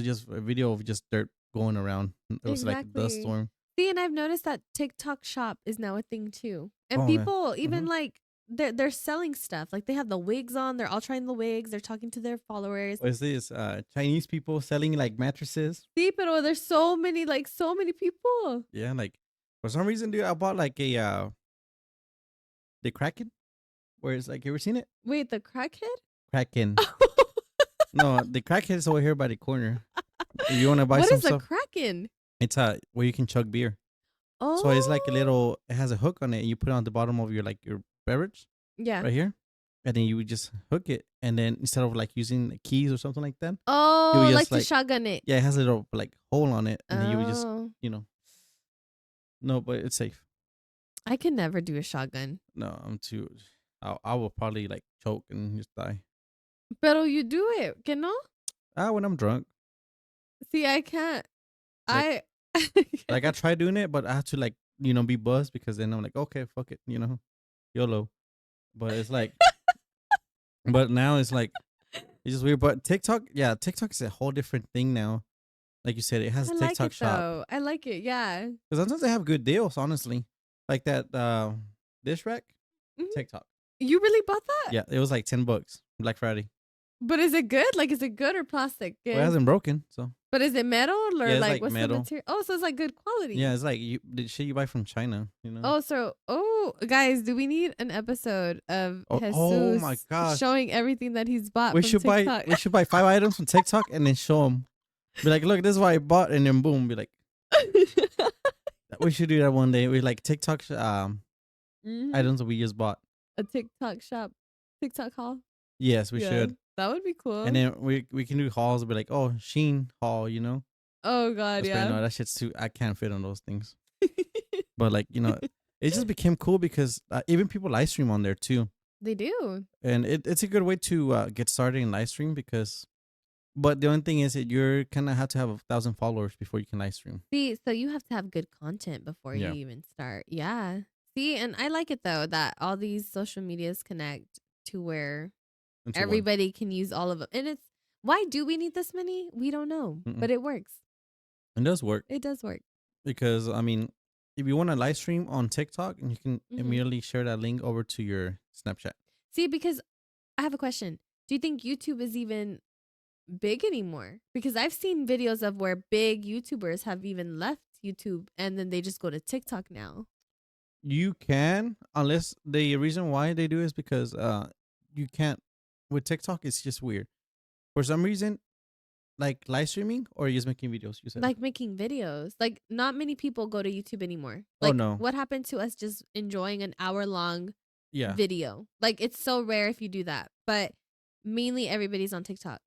Speaker 1: just a video of just dirt going around. It was like a dust
Speaker 2: Exactly.
Speaker 1: storm.
Speaker 2: See, and I've noticed that TikTok shop is now a thing too. And
Speaker 1: Oh man.
Speaker 2: people
Speaker 1: hmm
Speaker 2: even like they're selling stuff. Like they have the wigs on, they're all trying the wigs, they're talking to their followers.
Speaker 1: What is this? Chinese people selling like mattresses.
Speaker 2: See, pero there's so many so many people.
Speaker 1: Yeah, like for some reason, dude, I bought like a the Kraken. Where it's like, you ever seen it?
Speaker 2: Wait, the crackhead?
Speaker 1: Kraken. No, the Crackhead is over here by the corner. If you want to buy
Speaker 2: What
Speaker 1: some
Speaker 2: is a
Speaker 1: stuff,
Speaker 2: kraken?
Speaker 1: it's where you can chug beer. So it's like a
Speaker 2: Oh.
Speaker 1: little. It has a hook on it, and you put it on the bottom of your beverage
Speaker 2: Yeah.
Speaker 1: right here, and then you would just hook it, and then instead of like using the keys or something like that, you would
Speaker 2: Oh, like
Speaker 1: just
Speaker 2: to
Speaker 1: like,
Speaker 2: shotgun it.
Speaker 1: yeah, it has a little like hole on it, and then you would just
Speaker 2: Oh.
Speaker 1: you know no, but it's safe.
Speaker 2: I can never do a shotgun.
Speaker 1: No, I'm too. I will probably like choke and just die.
Speaker 2: Pero you do it, que no?
Speaker 1: When I'm drunk,
Speaker 2: See, I can't.
Speaker 1: like
Speaker 2: I
Speaker 1: like I tried doing it, but I have to like be buzzed, because then I'm like, okay, fuck it, YOLO. But it's like, but now it's like it's just weird. But TikTok, yeah, TikTok is a whole different thing now. Like you said, it has
Speaker 2: I
Speaker 1: a
Speaker 2: like
Speaker 1: TikTok
Speaker 2: it
Speaker 1: shop,
Speaker 2: though. I like it. Yeah.
Speaker 1: because sometimes they have good deals, honestly. Like that dish rack,
Speaker 2: Mhm.
Speaker 1: TikTok.
Speaker 2: You really bought that?
Speaker 1: Yeah, it was like $10 Black Friday.
Speaker 2: But is it good? Like, is it good or plastic?
Speaker 1: Well, it hasn't broken, so
Speaker 2: But is it metal or
Speaker 1: yeah, it's
Speaker 2: like
Speaker 1: like
Speaker 2: what's the
Speaker 1: metal.
Speaker 2: material? Oh, so it's like good quality.
Speaker 1: Yeah, it's like the shit you buy from China.
Speaker 2: Oh, so guys, do we need an episode of
Speaker 1: Oh my
Speaker 2: Jesus
Speaker 1: gosh,
Speaker 2: showing everything that he's bought
Speaker 1: we
Speaker 2: from
Speaker 1: should buy
Speaker 2: TikTok?
Speaker 1: we should buy 5 items from TikTok and then show them. Be like, look, this is what I bought, and then boom, be like, we should do that one day. We like TikTok
Speaker 2: Mhm.
Speaker 1: items that we just bought.
Speaker 2: A TikTok shop, TikTok haul.
Speaker 1: Yes, we
Speaker 2: Yeah,
Speaker 1: should.
Speaker 2: that would be cool.
Speaker 1: And then we can do hauls. And be like, oh, Sheen haul.
Speaker 2: Oh God,
Speaker 1: That's right.
Speaker 2: yeah.
Speaker 1: No, that shit's too. I can't fit on those things. But like, it just became cool because even people live stream on there too,
Speaker 2: They do.
Speaker 1: and it's a good way to get started in live stream because. But the only thing is that you're kind of have to have 1,000 followers before you can live stream.
Speaker 2: See, so you have to have good content before you
Speaker 1: Yeah.
Speaker 2: even start. Yeah. See, and I like it though that all these social medias connect to where
Speaker 1: Into one.
Speaker 2: everybody can use all of them. And it's why do we need this many? We don't know, but it works.
Speaker 1: It does work
Speaker 2: It does work.
Speaker 1: because I mean, if you want to live stream on TikTok, and you can
Speaker 2: Mhm.
Speaker 1: immediately share that link over to your Snapchat.
Speaker 2: See, because I have a question. Do you think YouTube is even big anymore? Because I've seen videos of where big YouTubers have even left YouTube and then they just go to TikTok now.
Speaker 1: You can, unless the reason why they do is because you can't with TikTok. It's just weird for some reason, like live streaming or just making videos. You said,
Speaker 2: Like making videos. Like not many people go to YouTube anymore.
Speaker 1: oh
Speaker 2: Like
Speaker 1: no,
Speaker 2: what happened to us just enjoying an hour-long
Speaker 1: yeah,
Speaker 2: video? Like it's so rare if you do that. But mainly everybody's on TikTok.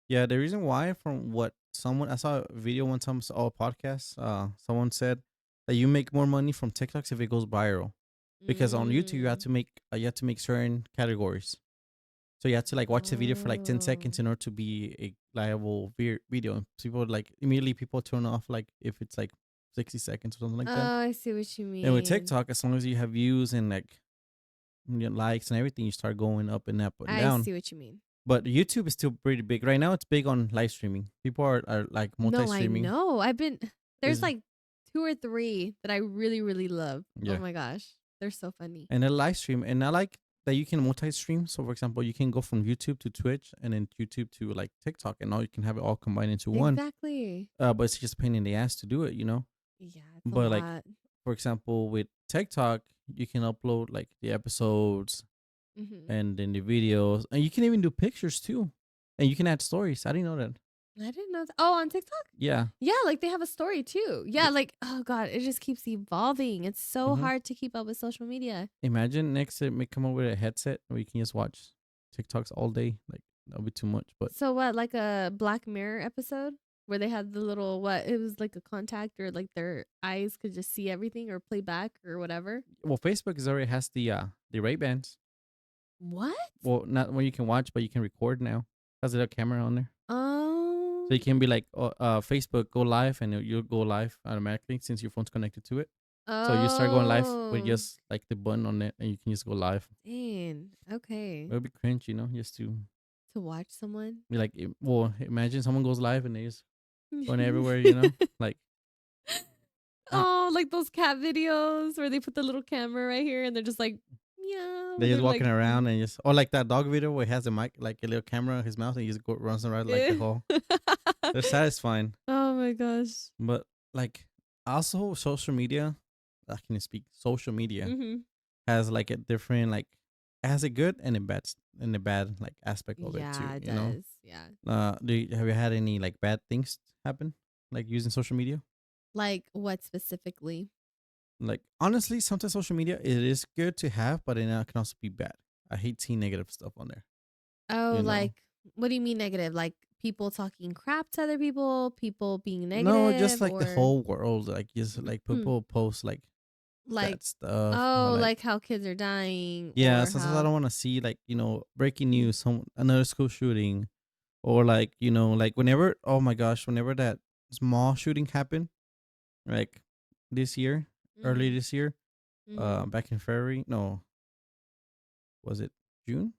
Speaker 1: yeah. The reason why, from what someone I saw a video one time or a podcast. Someone said that you make more money from TikToks if it goes viral, because on YouTube
Speaker 2: Mm.
Speaker 1: you have to make certain categories. So you have to like watch the video for like 10 seconds
Speaker 2: Oh.
Speaker 1: in order to be a liable video. And people like immediately people turn off like if it's like 60 seconds or something like that.
Speaker 2: Oh, I see what you
Speaker 1: And with
Speaker 2: mean.
Speaker 1: TikTok, as long as you have views and like likes and everything, you start going up and
Speaker 2: I
Speaker 1: down.
Speaker 2: see what you mean.
Speaker 1: But YouTube is still pretty big right now. It's big on live streaming. People are like multi
Speaker 2: No, I
Speaker 1: streaming.
Speaker 2: know. There's
Speaker 1: Is
Speaker 2: like 2 or 3 that I really, really love. Oh
Speaker 1: Yeah,
Speaker 2: my gosh. They're so funny.
Speaker 1: and a live stream, and I like that you can multi stream. So for example, you can go from YouTube to Twitch, and then YouTube to like TikTok, and now you can have it all combined into one.
Speaker 2: Exactly.
Speaker 1: But it's just a pain in the ass to do it, you know.
Speaker 2: Yeah, it's a
Speaker 1: But like
Speaker 2: lot.
Speaker 1: for example, with TikTok, you can upload like the episodes
Speaker 2: Mhm.
Speaker 1: and then the videos, and you can even do pictures too, and you can add stories. I didn't know that.
Speaker 2: I didn't know that. Oh, on TikTok?
Speaker 1: Yeah.
Speaker 2: Yeah, like they have a story too. Yeah, like oh god, it just keeps evolving. It's so
Speaker 1: Mm-hmm.
Speaker 2: hard to keep up with social media.
Speaker 1: Imagine next it may come up with a headset where you can just watch TikToks all day. Like that'll be too much. But
Speaker 2: So what, like a Black Mirror episode where they had the little what? It was like a contact or like their eyes could just see everything or play back or whatever.
Speaker 1: well, Facebook is already has the Ray Bans.
Speaker 2: What?
Speaker 1: Well, not where you can watch, but you can record now. Has a little camera on there, so you
Speaker 2: Um.
Speaker 1: can be like, Facebook go live, and you'll go live automatically since your phone's connected to it. So you start going live with
Speaker 2: Oh.
Speaker 1: just like the button on it, and you can just go live.
Speaker 2: Dang. Okay.
Speaker 1: It'll be cringe, just to
Speaker 2: To watch someone.
Speaker 1: be like, well, imagine someone goes live and they just going everywhere. Like, uh,
Speaker 2: Oh, like those cat videos where they put the little camera right here and they're just like, meow.
Speaker 1: they're just
Speaker 2: They're like,
Speaker 1: walking around and just, or like that dog video where he has a mic, like a little camera in his mouth, and he just runs around like the whole. They're satisfying,
Speaker 2: oh my gosh.
Speaker 1: but like also social media, I can speak. Social media
Speaker 2: Mm-hmm.
Speaker 1: has like a different like, it has a good and a bad like aspect of it too.
Speaker 2: Yeah, it does. Yeah.
Speaker 1: Have you had any like bad things happen like using social media?
Speaker 2: Like what specifically?
Speaker 1: Like honestly, sometimes social media it is good to have, but it can also be bad. I hate seeing negative stuff on there.
Speaker 2: Oh,
Speaker 1: You know,
Speaker 2: like what do you mean negative? Like people talking crap to other people being
Speaker 1: no, just
Speaker 2: negative,
Speaker 1: like the
Speaker 2: or
Speaker 1: whole world, like just like
Speaker 2: hmm,
Speaker 1: people post like
Speaker 2: like
Speaker 1: sad stuff, or
Speaker 2: oh,
Speaker 1: like
Speaker 2: like how kids are dying
Speaker 1: yeah.
Speaker 2: or
Speaker 1: Sometimes I
Speaker 2: how
Speaker 1: don't want to see like breaking news, some another school shooting, or like like whenever oh my gosh, whenever that small shooting happened, like this year, early
Speaker 2: mm-hmm,
Speaker 1: this year,
Speaker 2: mm-hmm.
Speaker 1: back in February, no, was it June?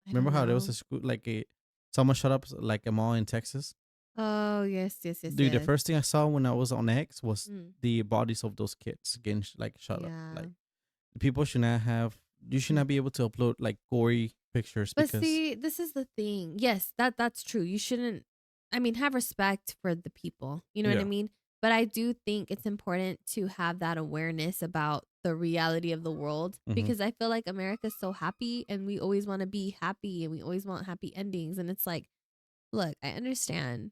Speaker 2: I
Speaker 1: Remember
Speaker 2: don't
Speaker 1: how there was
Speaker 2: know.
Speaker 1: a school like a someone shut up like a mall in Texas?
Speaker 2: Oh yes, yes, yes,
Speaker 1: Dude, the
Speaker 2: yes.
Speaker 1: first thing I saw when I was on X was
Speaker 2: Mm,
Speaker 1: the bodies of those kids getting like shut up.
Speaker 2: yeah.
Speaker 1: Like people should not have. You should not be able to upload like gory pictures
Speaker 2: But
Speaker 1: because
Speaker 2: see, this is the thing. Yes, that's true. You shouldn't I mean, have respect for the people. You know what I
Speaker 1: yeah.
Speaker 2: mean? But I do think it's important to have that awareness about the reality of the world
Speaker 1: Mm-hmm.
Speaker 2: because I feel like America's so happy and we always want to be happy and we always want happy endings and it's like, look, I understand.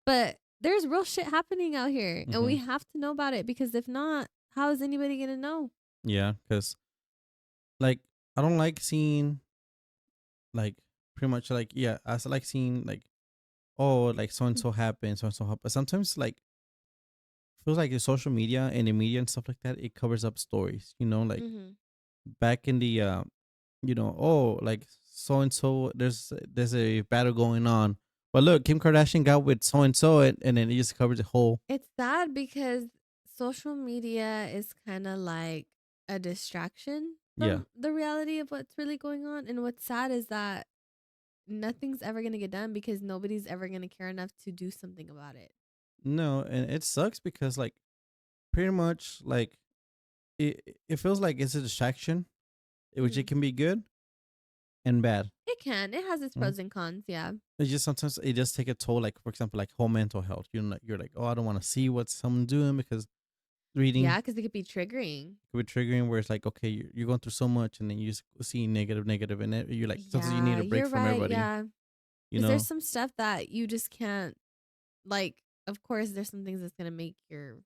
Speaker 2: But there's real shit happening out here and
Speaker 1: Mm-hmm.
Speaker 2: we have to know about it because if not, how is anybody going to know?
Speaker 1: Yeah, because like I don't like seeing like pretty much like yeah I like seeing like oh like so and so happened so and so happened. Sometimes like feels like the social media and the media and stuff like that it covers up stories. Like
Speaker 2: Mhm.
Speaker 1: back in the oh like so and so there's a battle going on, but look, Kim Kardashian got with so and so, and then it just covers the whole.
Speaker 2: It's sad because social media is kind of like a distraction
Speaker 1: Yeah.
Speaker 2: from the reality of what's really going on. And what's sad is that nothing's ever going to get done because nobody's ever going to care enough to do something about it.
Speaker 1: No, and it sucks because like pretty much like it feels like it's a distraction, which it
Speaker 2: Mhm.
Speaker 1: can be good and bad.
Speaker 2: It can. It has its
Speaker 1: Mhm.
Speaker 2: pros and cons. Yeah.
Speaker 1: It's just sometimes it just take a toll, like for example like whole mental health. You're like, oh, I don't want to see what someone doing because
Speaker 2: Yeah.
Speaker 1: reading
Speaker 2: Because it could be triggering.
Speaker 1: could be triggering, where it's like, okay, you're going through so much, and then you just see negative, and you're like, sometimes you need
Speaker 2: Yeah.
Speaker 1: a break
Speaker 2: You're
Speaker 1: from
Speaker 2: right.
Speaker 1: everybody.
Speaker 2: Yeah.
Speaker 1: You
Speaker 2: Because there's
Speaker 1: know?
Speaker 2: some stuff that you just can't, like, of course, there's some things that's going to make your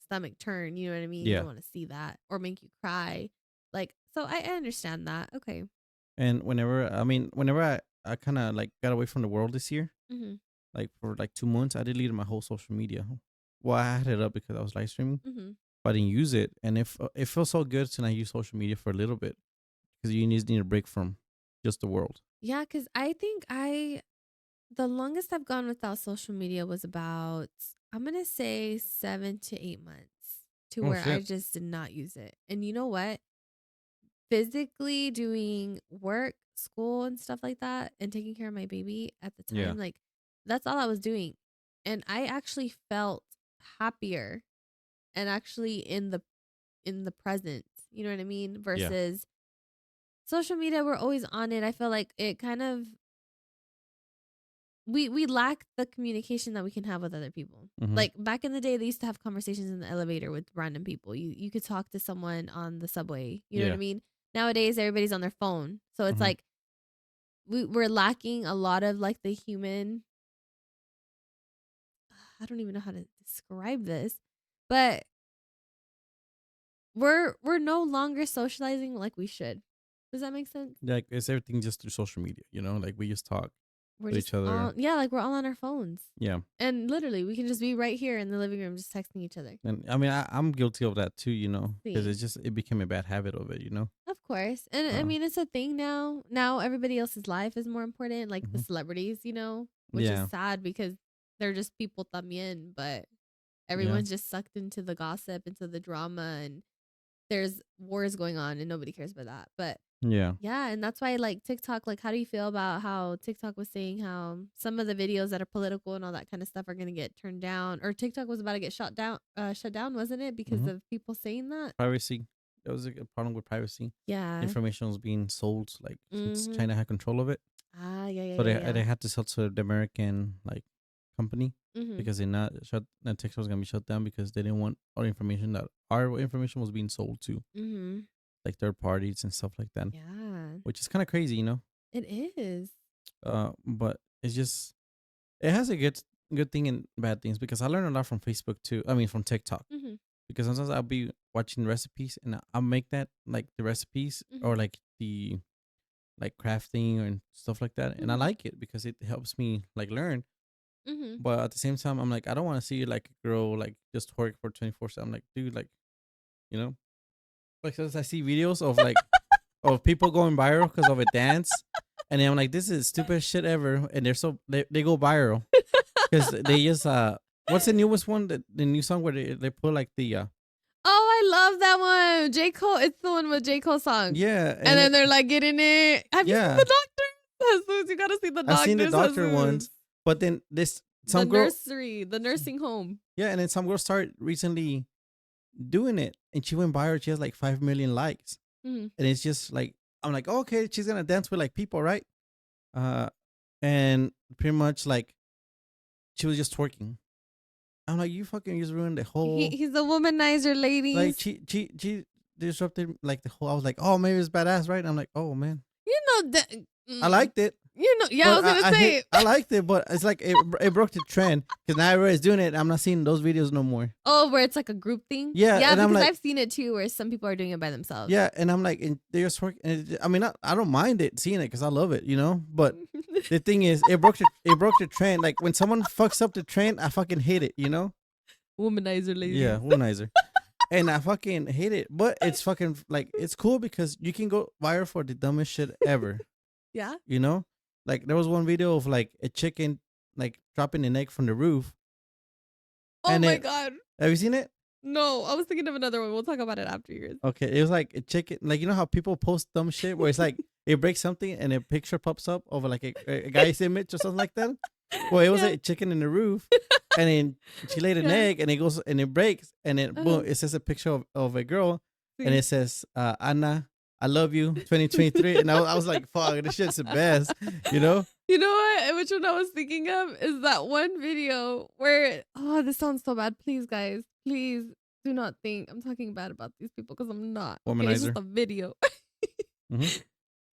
Speaker 2: stomach turn. You know what I mean? You
Speaker 1: Yeah.
Speaker 2: don't want to see that or make you cry. Like, so I understand that. Okay.
Speaker 1: And whenever I kind of like got away from the world this year,
Speaker 2: Mm-hmm.
Speaker 1: like for like 2 months, I deleted my whole social media. Well, I had it up because I was live streaming,
Speaker 2: Mm-hmm.
Speaker 1: but I didn't use it, and it feels so good to not use social media for a little bit because you need a break from just the world.
Speaker 2: Yeah, because I think the longest I've gone without social media was about, I'm gonna say 7 to 8 months, to
Speaker 1: Oh
Speaker 2: where I
Speaker 1: shit!
Speaker 2: just did not use it. And you know what? Physically doing work, school, and stuff like that, and taking care of my baby at the
Speaker 1: Yeah,
Speaker 2: time, like that's all I was doing. And I actually felt happier and actually in the present. You know what I mean?
Speaker 1: yeah,
Speaker 2: Versus social media, we're always on it. I feel like it kind of, we lack the communication that we can have with other people.
Speaker 1: mm-hmm.
Speaker 2: Like back in the day, they used to have conversations in the elevator with random people. You could talk to someone on the subway. You know what
Speaker 1: Yeah,
Speaker 2: I mean? Nowadays, everybody's on their phone, so it's
Speaker 1: mm-hmm.
Speaker 2: like we're lacking a lot of like the human. I don't even know how to describe this, but we're no longer socializing like we should. Does that make sense?
Speaker 1: Like it's everything just through social media. Like we just talk
Speaker 2: We're
Speaker 1: to
Speaker 2: just
Speaker 1: each other.
Speaker 2: all, yeah, like we're all on our phones.
Speaker 1: Yeah,
Speaker 2: And literally, we can just be right here in the living room just texting each other.
Speaker 1: and I mean I'm guilty of that too. Because
Speaker 2: See,
Speaker 1: it became a bad habit of it.
Speaker 2: of course. And I
Speaker 1: Uh,
Speaker 2: mean, it's a thing now. Now everybody else's life is more important, like the
Speaker 1: mhm.
Speaker 2: celebrities, which is
Speaker 1: Yeah,
Speaker 2: sad because they're just people también, but
Speaker 1: yeah,
Speaker 2: everyone's just sucked into the gossip, into the drama, and there's wars going on and nobody cares about that. But
Speaker 1: yeah.
Speaker 2: yeah, and that's why like TikTok, like how do you feel about how TikTok was saying how some of the videos that are political and all that kind of stuff are gonna get turned down, or TikTok was about to get shut down, wasn't it? Because
Speaker 1: Mm-hmm.
Speaker 2: of people saying that.
Speaker 1: Privacy. There was a problem with privacy.
Speaker 2: Yeah.
Speaker 1: Information was being sold, like since
Speaker 2: Mm-hmm.
Speaker 1: China had control of it.
Speaker 2: Ah, yeah, yeah,
Speaker 1: So
Speaker 2: yeah,
Speaker 1: they
Speaker 2: yeah.
Speaker 1: had to sell to the American like company
Speaker 2: Mm-hmm.
Speaker 1: because they not shut that TikTok was gonna be shut down because they didn't want our information that our information was being sold to
Speaker 2: Mm-hmm.
Speaker 1: like third parties and stuff like that,
Speaker 2: Yeah,
Speaker 1: which is kind of crazy.
Speaker 2: it is.
Speaker 1: But it's just it has a good thing and bad things because I learned a lot from Facebook too. I mean from TikTok
Speaker 2: Mm-hmm.
Speaker 1: because sometimes I'll be watching recipes and I'll make that like the recipes
Speaker 2: Mm-hmm.
Speaker 1: or like the like crafting and stuff like that, and I
Speaker 2: Mm-hmm.
Speaker 1: like it because it helps me like learn.
Speaker 2: Mm-hmm.
Speaker 1: But at the same time, I'm like, I don't want to see like a girl like just twerk for 24/7. I'm like, dude, like, you know, like sometimes I see videos of like of people going viral because of a dance, and then I'm like, this is stupid shit ever, and they go viral because they just what's the newest one, the new song where they put like the
Speaker 2: Oh, I love that one. J. Cole. It's the one with J. Cole song.
Speaker 1: yeah,
Speaker 2: And
Speaker 1: and
Speaker 2: then they're like getting it. Have you seen
Speaker 1: yeah,
Speaker 2: the doctor? Jesus, you gotta see the
Speaker 1: I've seen the doctor
Speaker 2: Jesus.
Speaker 1: ones, but then this
Speaker 2: The
Speaker 1: some girl
Speaker 2: nursery, the nursing home.
Speaker 1: yeah, and then some girl started recently doing it, and she went viral. She has like 5 million likes,
Speaker 2: Mm-hmm.
Speaker 1: and it's just like I'm like, oh, okay, she's gonna dance with like people, right? Uh, and pretty much like she was just twerking. I'm like, you fucking just ruined the whole
Speaker 2: He's a womanizer,
Speaker 1: like
Speaker 2: ladies.
Speaker 1: she disrupted like the whole. I was like, oh, maybe it's badass, right? And I'm like, oh man,
Speaker 2: You know that.
Speaker 1: I liked it.
Speaker 2: Yeah, I
Speaker 1: But
Speaker 2: was gonna say.
Speaker 1: I liked it, but it's like it broke the trend because now everybody's doing it. I'm not seeing those videos no more.
Speaker 2: Oh, where it's like a group thing.
Speaker 1: Yeah,
Speaker 2: Yeah,
Speaker 1: and I'm
Speaker 2: because
Speaker 1: like,
Speaker 2: I've seen it too, where some people are doing it by themselves.
Speaker 1: yeah, and I'm like, and they just work. And I mean, I don't mind it seeing it because I love it, But the thing is, it broke the trend. Like when someone fucks up the trend, I fucking hate it.
Speaker 2: Womanizer, ladies.
Speaker 1: Yeah, womanizer. And I fucking hate it, but it's fucking like it's cool because you can go viral for the dumbest shit ever.
Speaker 2: Yeah.
Speaker 1: Like there was one video of like a chicken like dropping an egg from the roof.
Speaker 2: Oh
Speaker 1: And
Speaker 2: my
Speaker 1: then
Speaker 2: god.
Speaker 1: have you seen it?
Speaker 2: No, I was thinking of another one. We'll talk about it after yours.
Speaker 1: Okay, it was like a chicken. Like how people post dumb shit where it's like it breaks something and a picture pops up of like a guy's image or something like that. Well, it was
Speaker 2: Yeah.
Speaker 1: a chicken in the roof, and then she laid an
Speaker 2: Yeah.
Speaker 1: egg, and it goes and it breaks, and then
Speaker 2: Uh-huh.
Speaker 1: boom, it says a picture of a girl, and
Speaker 2: See?
Speaker 1: it says Anna, I love you, 2023, and I was like, fuck, this shit's the best,
Speaker 2: You know what? Which one I was thinking of is that one video where, oh, this sounds so bad. Please, guys, please do not think I'm talking bad about these people because I'm not. Okay, it's just
Speaker 1: Womanizer.
Speaker 2: a video.
Speaker 1: Mhm.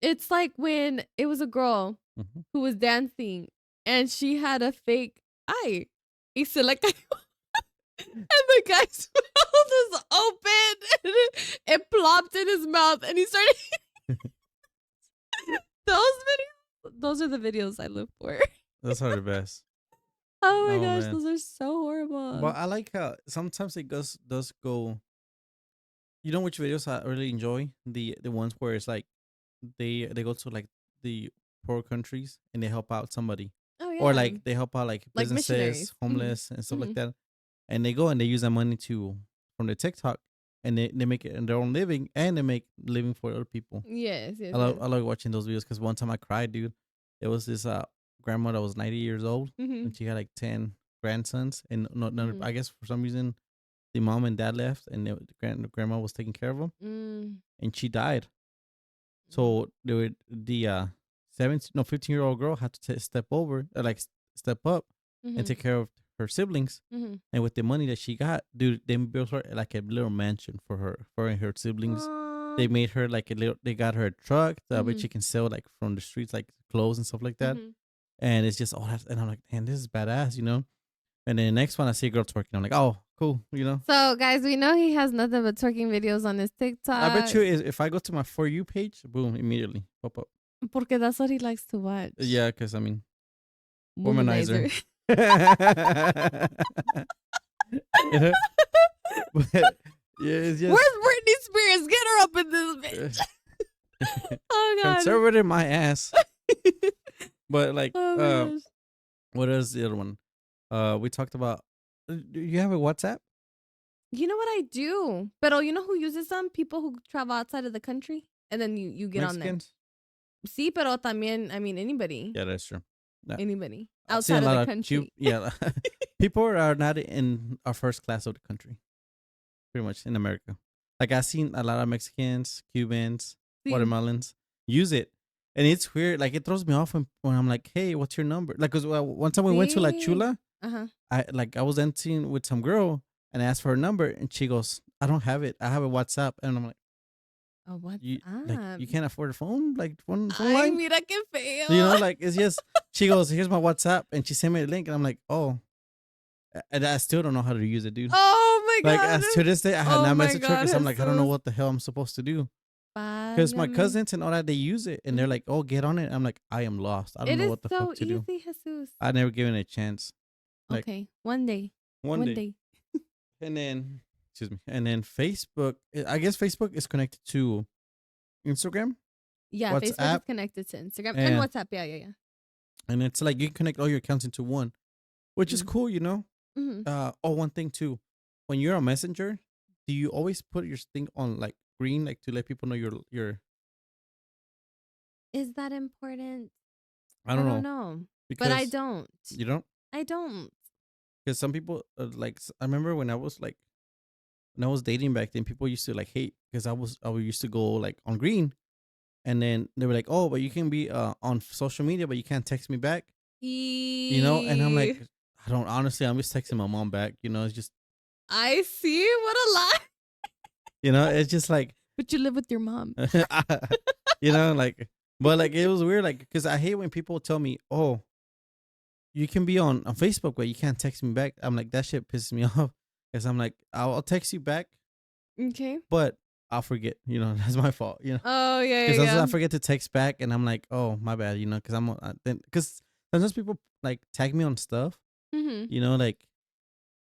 Speaker 2: It's like when it was a girl
Speaker 1: Mhm.
Speaker 2: who was dancing and she had a fake eye. Y se le cayó. And the guy's mouth was open and it plopped in his mouth and he started those videos. Those are the videos I live for.
Speaker 1: Those are the best.
Speaker 2: Oh my
Speaker 1: Oh
Speaker 2: gosh,
Speaker 1: man.
Speaker 2: those are so horrible.
Speaker 1: But I like how sometimes it does go. You know which videos I really enjoy? The ones where it's like they go to like the poor countries and they help out somebody,
Speaker 2: Oh
Speaker 1: or
Speaker 2: yeah,
Speaker 1: like they help out like
Speaker 2: like
Speaker 1: businesses,
Speaker 2: missionaries.
Speaker 1: homeless and stuff like
Speaker 2: Hmm.
Speaker 1: that. And they go and they use that money to from the TikTok, and they make it in their own living, and they make living for other people.
Speaker 2: Yes, yes,
Speaker 1: I
Speaker 2: yes.
Speaker 1: love watching those videos because one time I cried, dude. There was this grandma that was 90 years old,
Speaker 2: Hmm.
Speaker 1: and she had like 10 grandsons, and not none.
Speaker 2: Hmm.
Speaker 1: I guess for some reason the mom and dad left, and the grandma was taking care of them,
Speaker 2: Mm.
Speaker 1: and she died.
Speaker 2: Mm.
Speaker 1: So the 17 no 15-year-old girl had to step over, step up and
Speaker 2: Mhm.
Speaker 1: take care of her siblings.
Speaker 2: Mhm.
Speaker 1: And with the money that she got, dude, they built her like a little mansion for and her siblings.
Speaker 2: Aw.
Speaker 1: They made her like a little. They got her a truck that which
Speaker 2: Mhm.
Speaker 1: she can sell like from the streets, like clothes and stuff like that.
Speaker 2: Mhm.
Speaker 1: And it's just all that. And I'm like, man, this is badass, you know. And then the next one, I see a girl twerking. I'm like, oh, cool, you know.
Speaker 2: So, guys, we know he has nothing but twerking videos on his
Speaker 1: I bet
Speaker 2: TikTok
Speaker 1: you if I go to my For You page, boom, immediately pop up.
Speaker 2: porque that's what he likes to watch.
Speaker 1: Yeah, because I mean, womanizer.
Speaker 2: Womanizer.
Speaker 1: You know? But yeah, it's just
Speaker 2: Where's Britney Spears? Get her up in this bitch. Oh god.
Speaker 1: conservative my ass. But like,
Speaker 2: Oh my gosh.
Speaker 1: what is the other one? We talked about. Do you have a WhatsApp?
Speaker 2: You know what I do? But you know who uses them? People who travel outside of the country, and then you get on there.
Speaker 1: Mexicans?
Speaker 2: Sí, pero también, I mean, anybody,
Speaker 1: Yeah, that's true. Yeah.
Speaker 2: anybody
Speaker 1: I've seen a
Speaker 2: outside of
Speaker 1: lot
Speaker 2: the
Speaker 1: of
Speaker 2: country.
Speaker 1: yeah, people are not in our first class of the country, pretty much in America. Like I've seen a lot of Mexicans, Cubans,
Speaker 2: Sí.
Speaker 1: Guatemalans use it, and it's weird. Like it throws me off when I'm like, "Hey, what's your number?" Like, cause one time we went to La
Speaker 2: Sí.
Speaker 1: Chula,
Speaker 2: Uh-huh.
Speaker 1: I was dancing with some girl and I asked for her number, and she goes, "I don't have it. I have a WhatsApp," and I'm like,
Speaker 2: Oh, what's
Speaker 1: "You
Speaker 2: up?
Speaker 1: you can't afford a phone, like phone
Speaker 2: Ay,
Speaker 1: line?"
Speaker 2: mira qué feo.
Speaker 1: You know, like it's just she goes, "Here's my WhatsApp," and she sent me a link, and I'm like, "Oh," and I still don't know how to use it, dude.
Speaker 2: Oh my
Speaker 1: Like
Speaker 2: god.
Speaker 1: as to this day, I have
Speaker 2: Oh
Speaker 1: not
Speaker 2: my
Speaker 1: messaged her
Speaker 2: God,
Speaker 1: because I'm like, I don't know
Speaker 2: Jesus.
Speaker 1: what the hell I'm supposed to do. Because my
Speaker 2: Válgame.
Speaker 1: cousins and all that, they use it, and they're like, "Oh, get on it." I'm like, I am lost. I don't
Speaker 2: It
Speaker 1: know
Speaker 2: is
Speaker 1: what the
Speaker 2: so
Speaker 1: fuck to do.
Speaker 2: easy, Jesus.
Speaker 1: I never given it a chance. Like
Speaker 2: Okay, one day.
Speaker 1: one
Speaker 2: One
Speaker 1: day,
Speaker 2: day.
Speaker 1: and then excuse me, and then Facebook. I guess Facebook is connected to Instagram,
Speaker 2: Yeah, Facebook is
Speaker 1: WhatsApp,
Speaker 2: connected to Instagram and
Speaker 1: and
Speaker 2: WhatsApp. Yeah, yeah, yeah.
Speaker 1: it's like you can connect all your accounts into one, which is
Speaker 2: Mm.
Speaker 1: cool, you know.
Speaker 2: Mhm.
Speaker 1: Oh, one thing too, when you're on Messenger, do you always put your thing on like green, like to let people know your?
Speaker 2: Is that important?
Speaker 1: I
Speaker 2: I
Speaker 1: don't
Speaker 2: don't
Speaker 1: know
Speaker 2: know. But I
Speaker 1: because
Speaker 2: don't.
Speaker 1: you don't.
Speaker 2: I don't.
Speaker 1: Because some people I remember when I was dating back then, people used to like hate because I used to go like on green, and then they were like, "Oh, but you can be on social media, but you can't text me back," you know. And I'm like,
Speaker 2: Eee.
Speaker 1: I don't honestly. I'm just texting my mom back, you know. It's just
Speaker 2: I see. What a lie.
Speaker 1: it's just like
Speaker 2: But you live with your mom.
Speaker 1: you know, like, but like it was weird, like because I hate when people tell me, "Oh, you can be on Facebook, but you can't text me back." I'm like, that shit pisses me off because I'm like, I'll text you back,
Speaker 2: Okay.
Speaker 1: but I'll forget. You know, that's my fault. You know,
Speaker 2: Oh, yeah,
Speaker 1: because
Speaker 2: yeah,
Speaker 1: sometimes
Speaker 2: yeah.
Speaker 1: I forget to text back, and I'm like, oh my bad. You know, because because sometimes people like tag me on stuff.
Speaker 2: Mm-hmm.
Speaker 1: You know, like,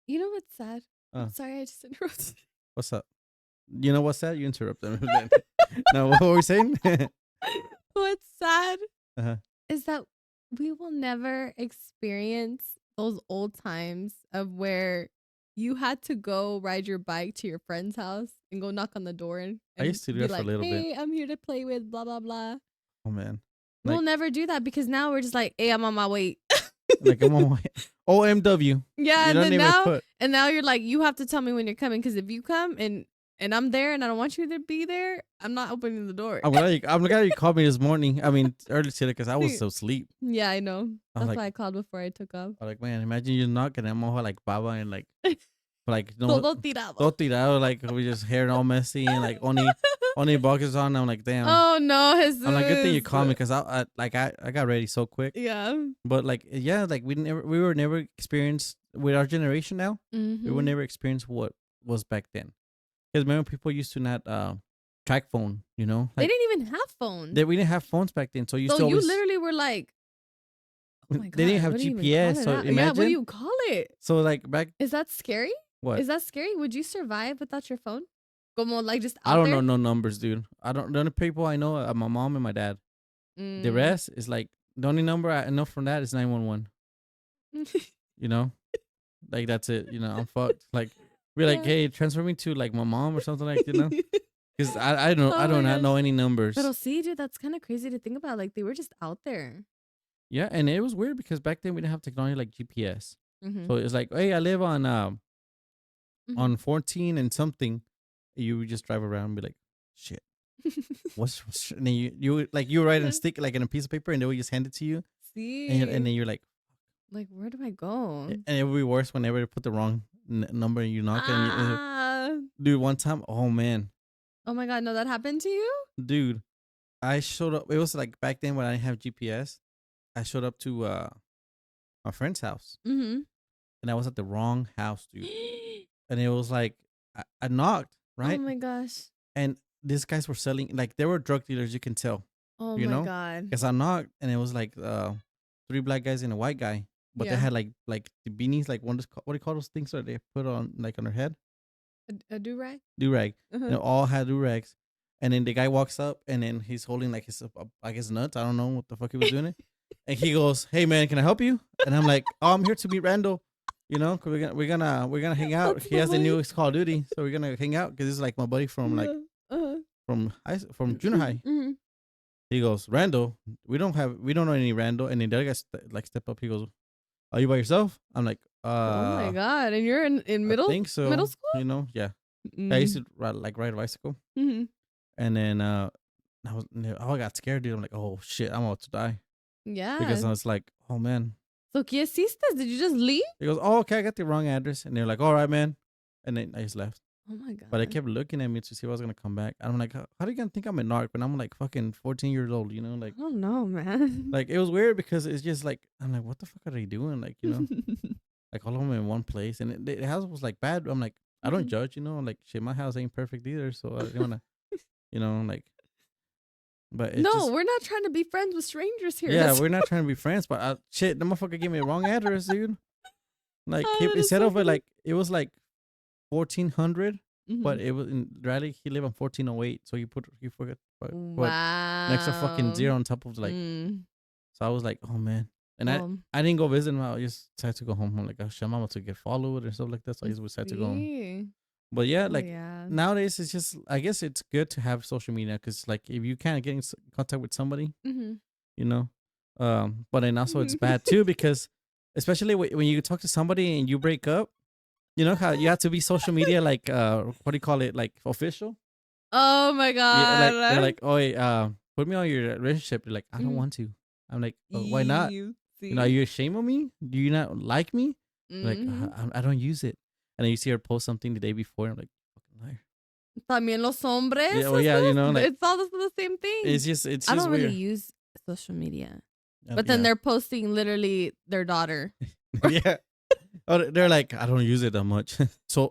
Speaker 2: You know what's sad?
Speaker 1: uh,
Speaker 2: Sorry, I just interrupted.
Speaker 1: what's up? You know what's that? You interrupt them. No, what were we saying?
Speaker 2: What's sad
Speaker 1: Uh-huh.
Speaker 2: is that we will never experience those old times of where you had to go ride your bike to your friend's house and go knock on the door and
Speaker 1: I used to do
Speaker 2: be
Speaker 1: that for a
Speaker 2: like,
Speaker 1: little bit.
Speaker 2: "Hey, I'm here to play with blah blah blah."
Speaker 1: Oh man,
Speaker 2: We'll
Speaker 1: like,
Speaker 2: never do that because now we're just like, "Hey, I'm on my way."
Speaker 1: like I'm on my OMW.
Speaker 2: Yeah,
Speaker 1: You
Speaker 2: and
Speaker 1: don't
Speaker 2: then
Speaker 1: even
Speaker 2: now
Speaker 1: put.
Speaker 2: and now you're like, you have to tell me when you're coming because if you come and I'm there and I don't want you to be there, I'm not opening the door.
Speaker 1: I'm glad you called me this morning. I mean, early today because I was so asleep.
Speaker 2: Yeah, I know.
Speaker 1: I'm
Speaker 2: That's
Speaker 1: like,
Speaker 2: why I called before I took off.
Speaker 1: I'm like, man, imagine you knocking and I'm all like Baba and like no,
Speaker 2: Todo tirado.
Speaker 1: todo tirado, like we just hair all messy and like only boxers on. I'm like, damn.
Speaker 2: Oh no, Jesus.
Speaker 1: I'm like, good thing you called me because I got ready so quick.
Speaker 2: Yeah.
Speaker 1: But like, yeah, like we were never experienced with our generation now. We were
Speaker 2: Mm-hmm.
Speaker 1: never experienced what was back then. Because remember, people used to not track phone. You know,
Speaker 2: They
Speaker 1: like
Speaker 2: didn't even have phones.
Speaker 1: we didn't have phones back then, so you
Speaker 2: So
Speaker 1: still
Speaker 2: you
Speaker 1: always
Speaker 2: literally were like Oh my
Speaker 1: They didn't
Speaker 2: God,
Speaker 1: have
Speaker 2: what do you even call
Speaker 1: GPS,
Speaker 2: it
Speaker 1: so
Speaker 2: now? Yeah, what do
Speaker 1: imagine.
Speaker 2: you call it?
Speaker 1: So like back
Speaker 2: Is that scary?
Speaker 1: what?
Speaker 2: Is that scary? Would you survive without your phone? Como like just
Speaker 1: I
Speaker 2: out
Speaker 1: don't know
Speaker 2: there?
Speaker 1: no numbers, dude. I don't. The only people I know are my mom and my dad. The
Speaker 2: Mm.
Speaker 1: rest is like the only number I know from that is 911. You know, like that's it. You know, I'm fucked. Like we're like,
Speaker 2: Yeah.
Speaker 1: hey, transfer me to like my mom or something like because I don't I
Speaker 2: Oh
Speaker 1: do
Speaker 2: my
Speaker 1: not know
Speaker 2: gosh.
Speaker 1: any
Speaker 2: But
Speaker 1: numbers.
Speaker 2: see, dude, that's kind of crazy to think about. Like they were just out there.
Speaker 1: Yeah, and it was weird because back then we didn't have technology like GPS.
Speaker 2: Mm-hmm.
Speaker 1: So it's like, hey, I live
Speaker 2: Mm-hmm.
Speaker 1: on 14 and something. You would just drive around and be like, shit. What's and then you write and stick like in a piece of paper and they would just hand it to you and then
Speaker 2: See,
Speaker 1: you're like
Speaker 2: like where do I go?
Speaker 1: and it would be worse whenever they put the wrong number and you knock
Speaker 2: Ah.
Speaker 1: dude one time oh man
Speaker 2: Oh my God, no, that happened to you?
Speaker 1: dude I showed up it was like back then when I didn't have GPS I showed up to my friend's house
Speaker 2: Mm-hmm.
Speaker 1: and I was at the wrong house dude and it was like I knocked
Speaker 2: Oh
Speaker 1: right
Speaker 2: my gosh.
Speaker 1: and these guys were selling like they were drug dealers you can tell
Speaker 2: Oh
Speaker 1: you
Speaker 2: my
Speaker 1: know
Speaker 2: God.
Speaker 1: because I knocked and it was like three black guys and a white guy, but they
Speaker 2: Yeah.
Speaker 1: had like the beanies, like what do you call those things that they put on like on their head?
Speaker 2: A do-rag?
Speaker 1: Do rag.
Speaker 2: Uh-huh.
Speaker 1: They all had do rags, and then the guy walks up and then he's holding like his I guess nuts. I don't know what the fuck he was doing it, and he goes, "Hey man, can I help you?" And I'm like, "Oh, I'm here to meet Randall." You know, cause we're gonna hang out.
Speaker 2: That's
Speaker 1: He has the
Speaker 2: funny.
Speaker 1: newest Call of Duty, so we're gonna hang out because this is like my buddy from like
Speaker 2: Yeah. Uh-huh.
Speaker 1: from junior high.
Speaker 2: Mm-hmm.
Speaker 1: He goes, Randall, we don't know any Randall. And then the other guy like step up. He goes, are you by yourself? I'm like,
Speaker 2: Oh my God. And you're in
Speaker 1: I think so.
Speaker 2: middle school?
Speaker 1: You know, yeah. I used
Speaker 2: Mm.
Speaker 1: to ride a bicycle,
Speaker 2: Mm-hmm.
Speaker 1: and then I got scared, dude. I'm like, oh shit, I'm about to die because
Speaker 2: Yeah.
Speaker 1: I was like, oh man.
Speaker 2: So, ¿qué hiciste? Did you just leave?
Speaker 1: He goes, oh okay, I got the wrong address, and they're like, all right, man, and then I just left.
Speaker 2: Oh my God.
Speaker 1: But I kept looking at me to see if I was gonna come back. I'm like, how do you gonna think I'm a narc when I'm like fucking 14 years old? You know, like.
Speaker 2: I don't know, man.
Speaker 1: Like it was weird because it's just like I'm like, what the fuck are they doing? Like you know, like all of them in one place, and the house was like bad. I'm like, I don't
Speaker 2: Mhm.
Speaker 1: judge, you know, like shit, my house ain't perfect either, so I don't wanna, you know, like, but it's
Speaker 2: No,
Speaker 1: just
Speaker 2: we're not trying to be friends with strangers here.
Speaker 1: yeah,
Speaker 2: That's-
Speaker 1: we're not trying to be friends, but shit, the motherfucker gave me a wrong address, dude. Like
Speaker 2: Oh, that is
Speaker 1: instead
Speaker 2: so
Speaker 1: of it,
Speaker 2: funny.
Speaker 1: like it was like 1400, but
Speaker 2: Mhm.
Speaker 1: it was in Riley. He lived on 1408, so he forgot put
Speaker 2: Wow.
Speaker 1: next to fucking zero on top of like.
Speaker 2: Mm.
Speaker 1: So I was like, oh man. And
Speaker 2: Well,
Speaker 1: I didn't go visit him. I just decided to go home. I'm like, oh shit, I'm about to get followed and stuff like that. So I just decided to go home.
Speaker 2: see.
Speaker 1: But yeah,
Speaker 2: Oh,
Speaker 1: like
Speaker 2: yeah.
Speaker 1: nowadays it's just, I guess it's good to have social media because like if you can't get in contact with somebody,
Speaker 2: Mm-hmm.
Speaker 1: you know, but then also it's bad too because especially when you talk to somebody and you break up, you know how you have to be social media like what do you call it, like official?
Speaker 2: Oh my God.
Speaker 1: Yeah, like they're like, oh, hey, put me on your relationship. You're like, I don't
Speaker 2: Mhm.
Speaker 1: want to. I'm like, oh, why not?
Speaker 2: You
Speaker 1: You know, are you ashamed of me? Do you not like me? Like,
Speaker 2: Mhm.
Speaker 1: I don't use it. And then you see her post something the day before. I'm like, fucking liar.
Speaker 2: También los hombres.
Speaker 1: Yeah, well, yeah, you know, like
Speaker 2: it's all the same thing.
Speaker 1: it's just
Speaker 2: I don't
Speaker 1: weird.
Speaker 2: really use social media, but then
Speaker 1: Yeah.
Speaker 2: they're posting literally their daughter.
Speaker 1: yeah. Oh, they're like, I don't use it that much. So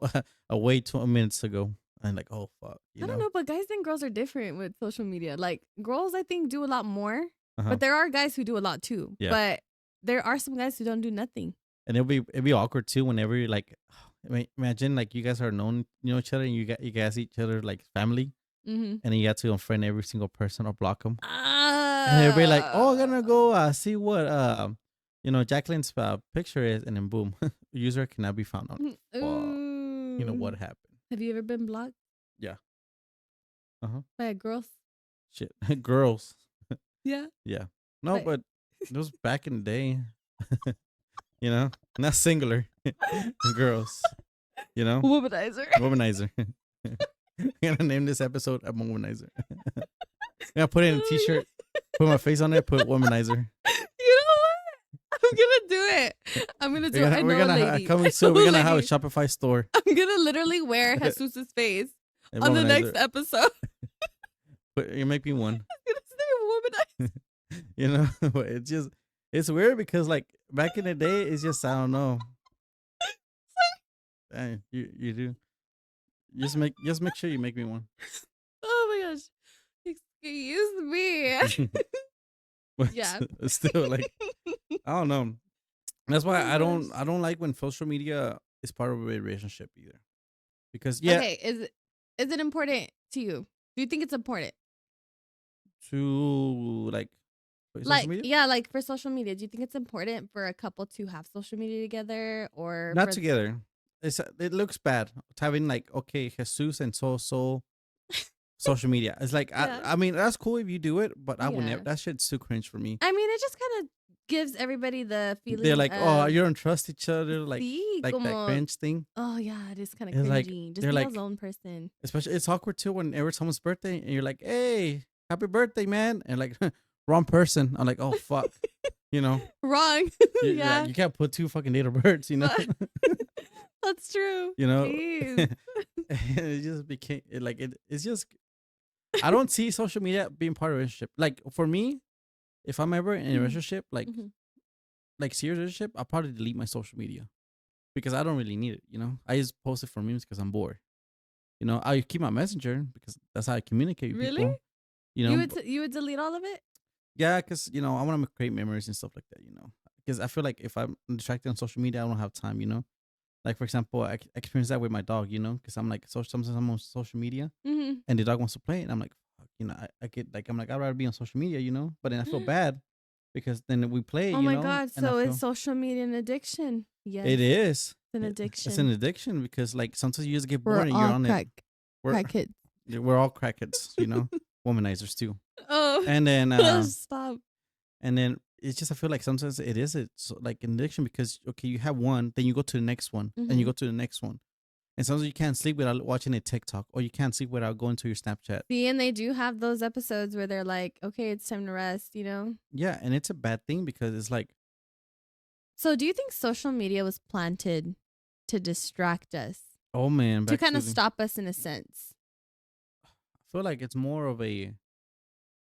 Speaker 1: away 20 minutes ago. I'm like, oh fuck. You
Speaker 2: I don't know, but guys and girls are different with social media. Like girls, I think do a lot more,
Speaker 1: Uh-huh.
Speaker 2: but there are guys who do a lot too.
Speaker 1: Yeah.
Speaker 2: But there are some guys who don't do nothing.
Speaker 1: And it'd be awkward too whenever you're like, I mean, imagine like you guys are known, you know each other, and you guys see each other like family,
Speaker 2: Mm-hmm.
Speaker 1: and then you have to unfriend every single person or block them. And they'll be like, oh, I'm gonna go see what you know, Jacqueline's picture is, and then boom, user cannot be found. I'm like, fuck. You know what happened?
Speaker 2: Have you ever been blocked?
Speaker 1: Yeah. Uh-huh.
Speaker 2: By girls?
Speaker 1: Shit. Girls.
Speaker 2: Yeah.
Speaker 1: Yeah. No,
Speaker 2: But-
Speaker 1: but it was back in the day. You know? Not singular. Girls. You know?
Speaker 2: Womanizer.
Speaker 1: Womanizer. I'm gonna name this episode a Womanizer. I'm gonna put it in a t-shirt, put my face on it, put Womanizer.
Speaker 2: You know what? I'm gonna do it. I'm gonna do it. I know
Speaker 1: We're gonna
Speaker 2: a lady.
Speaker 1: coming
Speaker 2: I
Speaker 1: soon.
Speaker 2: know
Speaker 1: We're
Speaker 2: a
Speaker 1: gonna have a
Speaker 2: lady.
Speaker 1: Shopify store.
Speaker 2: I'm gonna literally wear Jesus's face
Speaker 1: a
Speaker 2: on the
Speaker 1: Womanizer.
Speaker 2: next episode.
Speaker 1: But you make me one.
Speaker 2: I'm gonna say womanizer.
Speaker 1: You know, but it's weird because like back in the day, it's just I don't know. Dang, you do. Just make sure you make me one.
Speaker 2: Oh my gosh. Excuse me.
Speaker 1: But
Speaker 2: Yeah.
Speaker 1: still like I don't know. That's why
Speaker 2: Oh
Speaker 1: I don't
Speaker 2: gosh.
Speaker 1: I don't like when social media is part of a relationship either. Because yeah,
Speaker 2: Okay, is it important to you? Do you think it's important?
Speaker 1: to like social
Speaker 2: Like,
Speaker 1: media,
Speaker 2: yeah, like for social media, do you think it's important for a couple to have social media together or
Speaker 1: not
Speaker 2: for
Speaker 1: together. It looks bad having like okay Jesus and so social media. It's like
Speaker 2: Yeah.
Speaker 1: I mean that's cool if you do it, but I would never.
Speaker 2: Yeah.
Speaker 1: That shit's too cringe for me.
Speaker 2: I mean, it just kind of gives everybody the
Speaker 1: They're
Speaker 2: feeling
Speaker 1: like, oh,
Speaker 2: of
Speaker 1: you don't trust each other,
Speaker 2: see,
Speaker 1: like that
Speaker 2: como
Speaker 1: cringe thing.
Speaker 2: oh yeah, it is kind of
Speaker 1: It's like
Speaker 2: cringy. Just
Speaker 1: they're
Speaker 2: be your
Speaker 1: like,
Speaker 2: own person.
Speaker 1: especially it's awkward too whenever it's someone's birthday and you're like, hey, happy birthday, man, and like wrong person. I'm like, oh fuck, you know,
Speaker 2: Wrong.
Speaker 1: yeah,
Speaker 2: Yeah.
Speaker 1: you can't put two fucking little birds, you know,
Speaker 2: But that's true.
Speaker 1: you know.
Speaker 2: Jeez.
Speaker 1: It just became like it's just I don't see social media being part of a relationship. Like for me, if I'm ever in a
Speaker 2: Mhm,
Speaker 1: relationship,
Speaker 2: mhm.
Speaker 1: like serious relationship, I'll probably delete my social media because I don't really need it. You know, I just post it for memes because I'm bored. You know, I keep my messenger because that's how I communicate with
Speaker 2: Really?
Speaker 1: people. You know,
Speaker 2: You would delete all of it?
Speaker 1: yeah, because you know I want to create memories and stuff like that. You know, because I feel like if I'm distracted on social media, I don't have time. You know, like for example, I experienced that with my dog. You know, because I'm like so sometimes I'm on social media
Speaker 2: Mhm.
Speaker 1: and the dog wants to play, and I'm like, fuck, you know, I get like I'm like I'd rather be on social media. You know, but then I feel bad because then we play.
Speaker 2: Oh
Speaker 1: You
Speaker 2: my
Speaker 1: know,
Speaker 2: god,
Speaker 1: and I
Speaker 2: so is
Speaker 1: feel
Speaker 2: social media an addiction?
Speaker 1: it
Speaker 2: Yes,
Speaker 1: is.
Speaker 2: it's an
Speaker 1: It's an
Speaker 2: addiction.
Speaker 1: addiction because like sometimes you just get
Speaker 2: We're
Speaker 1: bored and you're
Speaker 2: all
Speaker 1: on it. We're
Speaker 2: crackheads.
Speaker 1: we're all crackheads, you know, womanizers too.
Speaker 2: Oh,
Speaker 1: And then
Speaker 2: stop.
Speaker 1: it's just I feel like sometimes it's like an addiction because okay you have one, then you go to the next one, and you
Speaker 2: Mhm.
Speaker 1: go to the next one, and sometimes you can't sleep without watching a TikTok, or you can't sleep without going to your Snapchat.
Speaker 2: See, and they do have those episodes where they're like, "Okay, it's time to rest," you know?
Speaker 1: Yeah, and it's a bad thing because it's like
Speaker 2: So, do you think social media was planted to distract us?
Speaker 1: oh man,
Speaker 2: To
Speaker 1: back
Speaker 2: kind
Speaker 1: to
Speaker 2: of
Speaker 1: the
Speaker 2: stop us in a sense?
Speaker 1: I feel like it's more of a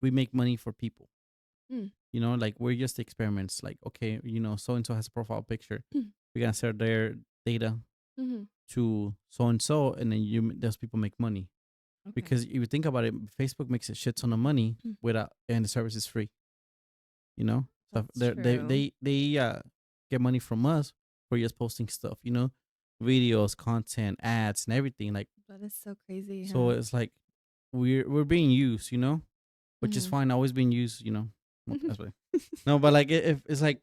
Speaker 1: we make money for people.
Speaker 2: Mm.
Speaker 1: You know, like we're just experiments. Like, okay, you know, so and so has a profile picture.
Speaker 2: Mm.
Speaker 1: We're gonna share their data
Speaker 2: Mhm.
Speaker 1: to so and so, and then those people make money.
Speaker 2: Okay.
Speaker 1: Because if you think about it, Facebook makes a shit ton of money
Speaker 2: Mm.
Speaker 1: without, and the service is free. You know, so
Speaker 2: That's true.
Speaker 1: they get money from us for just posting stuff. You know, videos, content, ads, and everything. Like,
Speaker 2: That is so crazy,
Speaker 1: so
Speaker 2: huh?
Speaker 1: it's like we're being used. You know, which is
Speaker 2: Mhm.
Speaker 1: fine. Always being used. You know, that's why. No, but like if it's like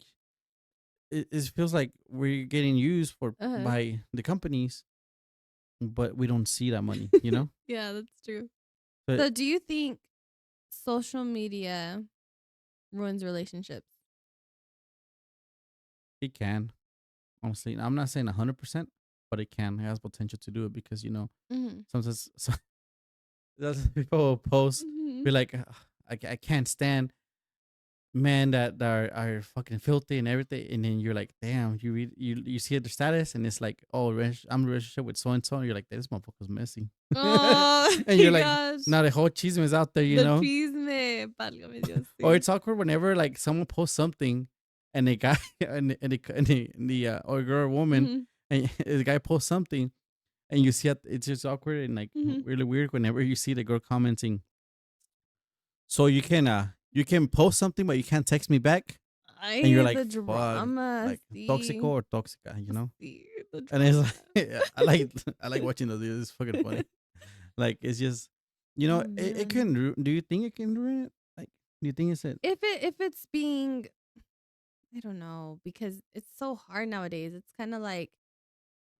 Speaker 1: it feels like we're getting used for
Speaker 2: Uh-huh.
Speaker 1: by the companies, but we don't see that money, you know?
Speaker 2: Yeah, that's true.
Speaker 1: But
Speaker 2: So, do you think social media ruins relationships?
Speaker 1: it can, honestly. I'm not saying 100%, but it can. It has potential to do it because, you know,
Speaker 2: Mhm.
Speaker 1: sometimes some people will post,
Speaker 2: Mhm.
Speaker 1: be like, "Ugh, I can't stand men that are fucking filthy and everything." And then you're like, damn, you see their status and it's like, oh, I'm in a relationship with so and so. And you're like, this motherfucker's messy.
Speaker 2: Oh
Speaker 1: And
Speaker 2: my
Speaker 1: you're like,
Speaker 2: gosh.
Speaker 1: now the whole chisme is out there, you
Speaker 2: The
Speaker 1: know?
Speaker 2: chisme, válgame Dios,
Speaker 1: Or
Speaker 2: sí.
Speaker 1: it's awkward whenever like someone posts something and the guy and the or girl or woman
Speaker 2: Mhm.
Speaker 1: and the guy posts something and you see it, it's just awkward and like
Speaker 2: Mhm.
Speaker 1: really weird whenever you see the girl commenting. So you can post something but you can't text me back
Speaker 2: I
Speaker 1: and you're
Speaker 2: hate
Speaker 1: like
Speaker 2: the
Speaker 1: fuck
Speaker 2: drama,
Speaker 1: like toxico
Speaker 2: sí.
Speaker 1: or toxica, you know?
Speaker 2: Sí, the
Speaker 1: And it's
Speaker 2: drama.
Speaker 1: like I like I like watching those videos. It's fucking funny. Like it's just you know
Speaker 2: Oh,
Speaker 1: it
Speaker 2: man.
Speaker 1: can do you think it can ruin it? Like do you think it's it?
Speaker 2: If it's being I don't know, because it's so hard nowadays. It's kinda like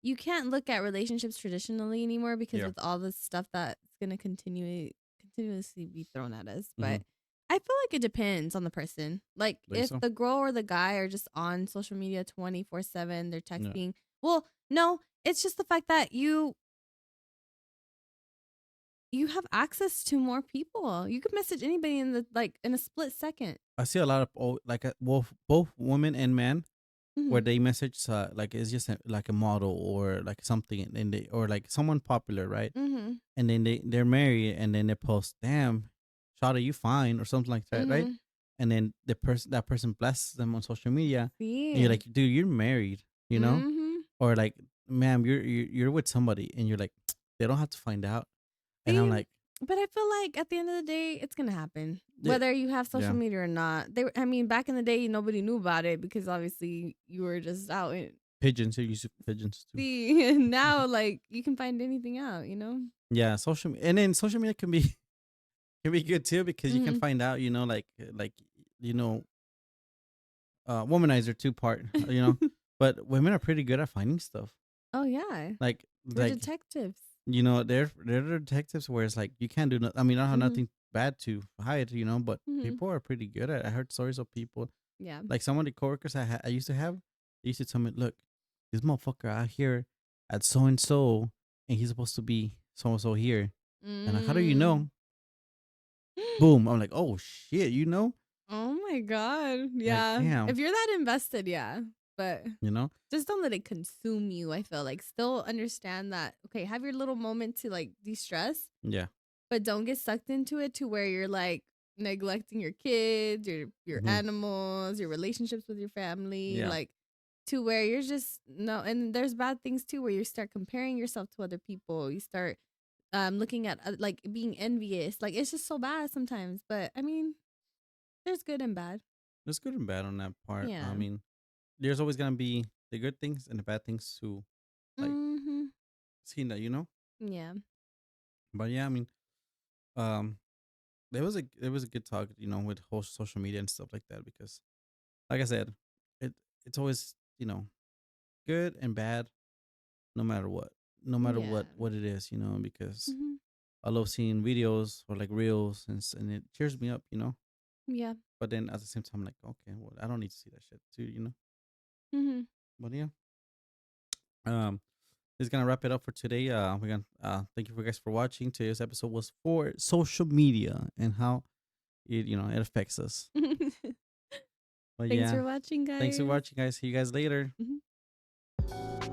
Speaker 2: you can't look at relationships traditionally anymore because
Speaker 1: Yeah.
Speaker 2: with all this stuff that's gonna continuously be thrown at us.
Speaker 1: Mm-hmm.
Speaker 2: But I feel like it depends on the person. Like
Speaker 1: Think
Speaker 2: if
Speaker 1: so?
Speaker 2: the girl or the guy are just on social media 24/7, they're
Speaker 1: Yeah.
Speaker 2: texting. Well, no, it's just the fact that you have access to more people. You could message anybody in the like in a split second.
Speaker 1: I see a lot of like both women and men where
Speaker 2: Mhm.
Speaker 1: they message like it's just like a model or like something and they or like someone popular, right?
Speaker 2: Mhm.
Speaker 1: And then they're married and then they post, "Damn, Shawty, you fine" or something like that, right?
Speaker 2: Mhm.
Speaker 1: And then that person blesses them on social media, and you're
Speaker 2: See.
Speaker 1: like, "Dude, you're married," you know?
Speaker 2: Mhm.
Speaker 1: Or like, "Ma'am, you're with somebody," and you're like, "They don't have to find out." And I'm
Speaker 2: See,
Speaker 1: like.
Speaker 2: But I feel like at the end of the day, it's gonna happen,
Speaker 1: Yeah,
Speaker 2: whether you have social
Speaker 1: yeah.
Speaker 2: media or not. I mean, back in the day, nobody knew about it because obviously you were just out in
Speaker 1: Pigeons. You use pigeons too.
Speaker 2: the. And now, like, you can find anything out. You know.
Speaker 1: Yeah, and then social media can be can be good too because you can
Speaker 2: Hmm.
Speaker 1: find out, like you know, womanizer two part, but women are pretty good at finding stuff.
Speaker 2: Oh yeah,
Speaker 1: Like
Speaker 2: we're
Speaker 1: like
Speaker 2: detectives.
Speaker 1: they're the detectives where it's like you can't do no, I mean, I don't have
Speaker 2: Hmm.
Speaker 1: nothing bad to hide, but
Speaker 2: Hmm.
Speaker 1: people are pretty good at it. I heard stories of people
Speaker 2: Yeah.
Speaker 1: like some of the coworkers I used to have. They used to tell me, "Look, this motherfucker out here at so and he's supposed to be so and so here." And how do you
Speaker 2: Mm.
Speaker 1: know? Boom! I'm like, "Oh shit, you know?"
Speaker 2: Oh my god.
Speaker 1: Like,
Speaker 2: Yeah.
Speaker 1: damn,
Speaker 2: If you're that invested, yeah. But
Speaker 1: you know?
Speaker 2: just don't let it consume you. I feel like still understand that. Okay, have your little moment to like de-stress,
Speaker 1: Yeah.
Speaker 2: but don't get sucked into it to where you're like neglecting your kids, your
Speaker 1: Hmm.
Speaker 2: animals, your relationships with your family,
Speaker 1: Yeah.
Speaker 2: like to where you're just no. And there's bad things too where you start comparing yourself to other people. You start looking at like being envious. Like it's just so bad sometimes. But I mean, there's good and bad.
Speaker 1: There's good and bad on that part. I
Speaker 2: Yeah.
Speaker 1: mean, there's always gonna be the good things and the bad things to like
Speaker 2: Mhm.
Speaker 1: seeing that.
Speaker 2: Yeah.
Speaker 1: But yeah, I mean, um, there was a good talk, with whole social media and stuff like that because, like I said, it it's always good and bad, no matter what, no matter
Speaker 2: Yeah.
Speaker 1: what it is, because
Speaker 2: Mhm.
Speaker 1: I love seeing videos or like reels and it cheers me up.
Speaker 2: Yeah.
Speaker 1: But then at the same time, I'm like, okay, well, I don't need to see that shit too.
Speaker 2: Mhm.
Speaker 1: But yeah, um, this is gonna wrap it up for today. We're gonna thank you for guys for watching. Today's episode was for social media and how it affects us. But
Speaker 2: Thanks
Speaker 1: yeah,
Speaker 2: for watching,
Speaker 1: thanks for
Speaker 2: guys.
Speaker 1: watching, guys. See you guys later.
Speaker 2: Mhm.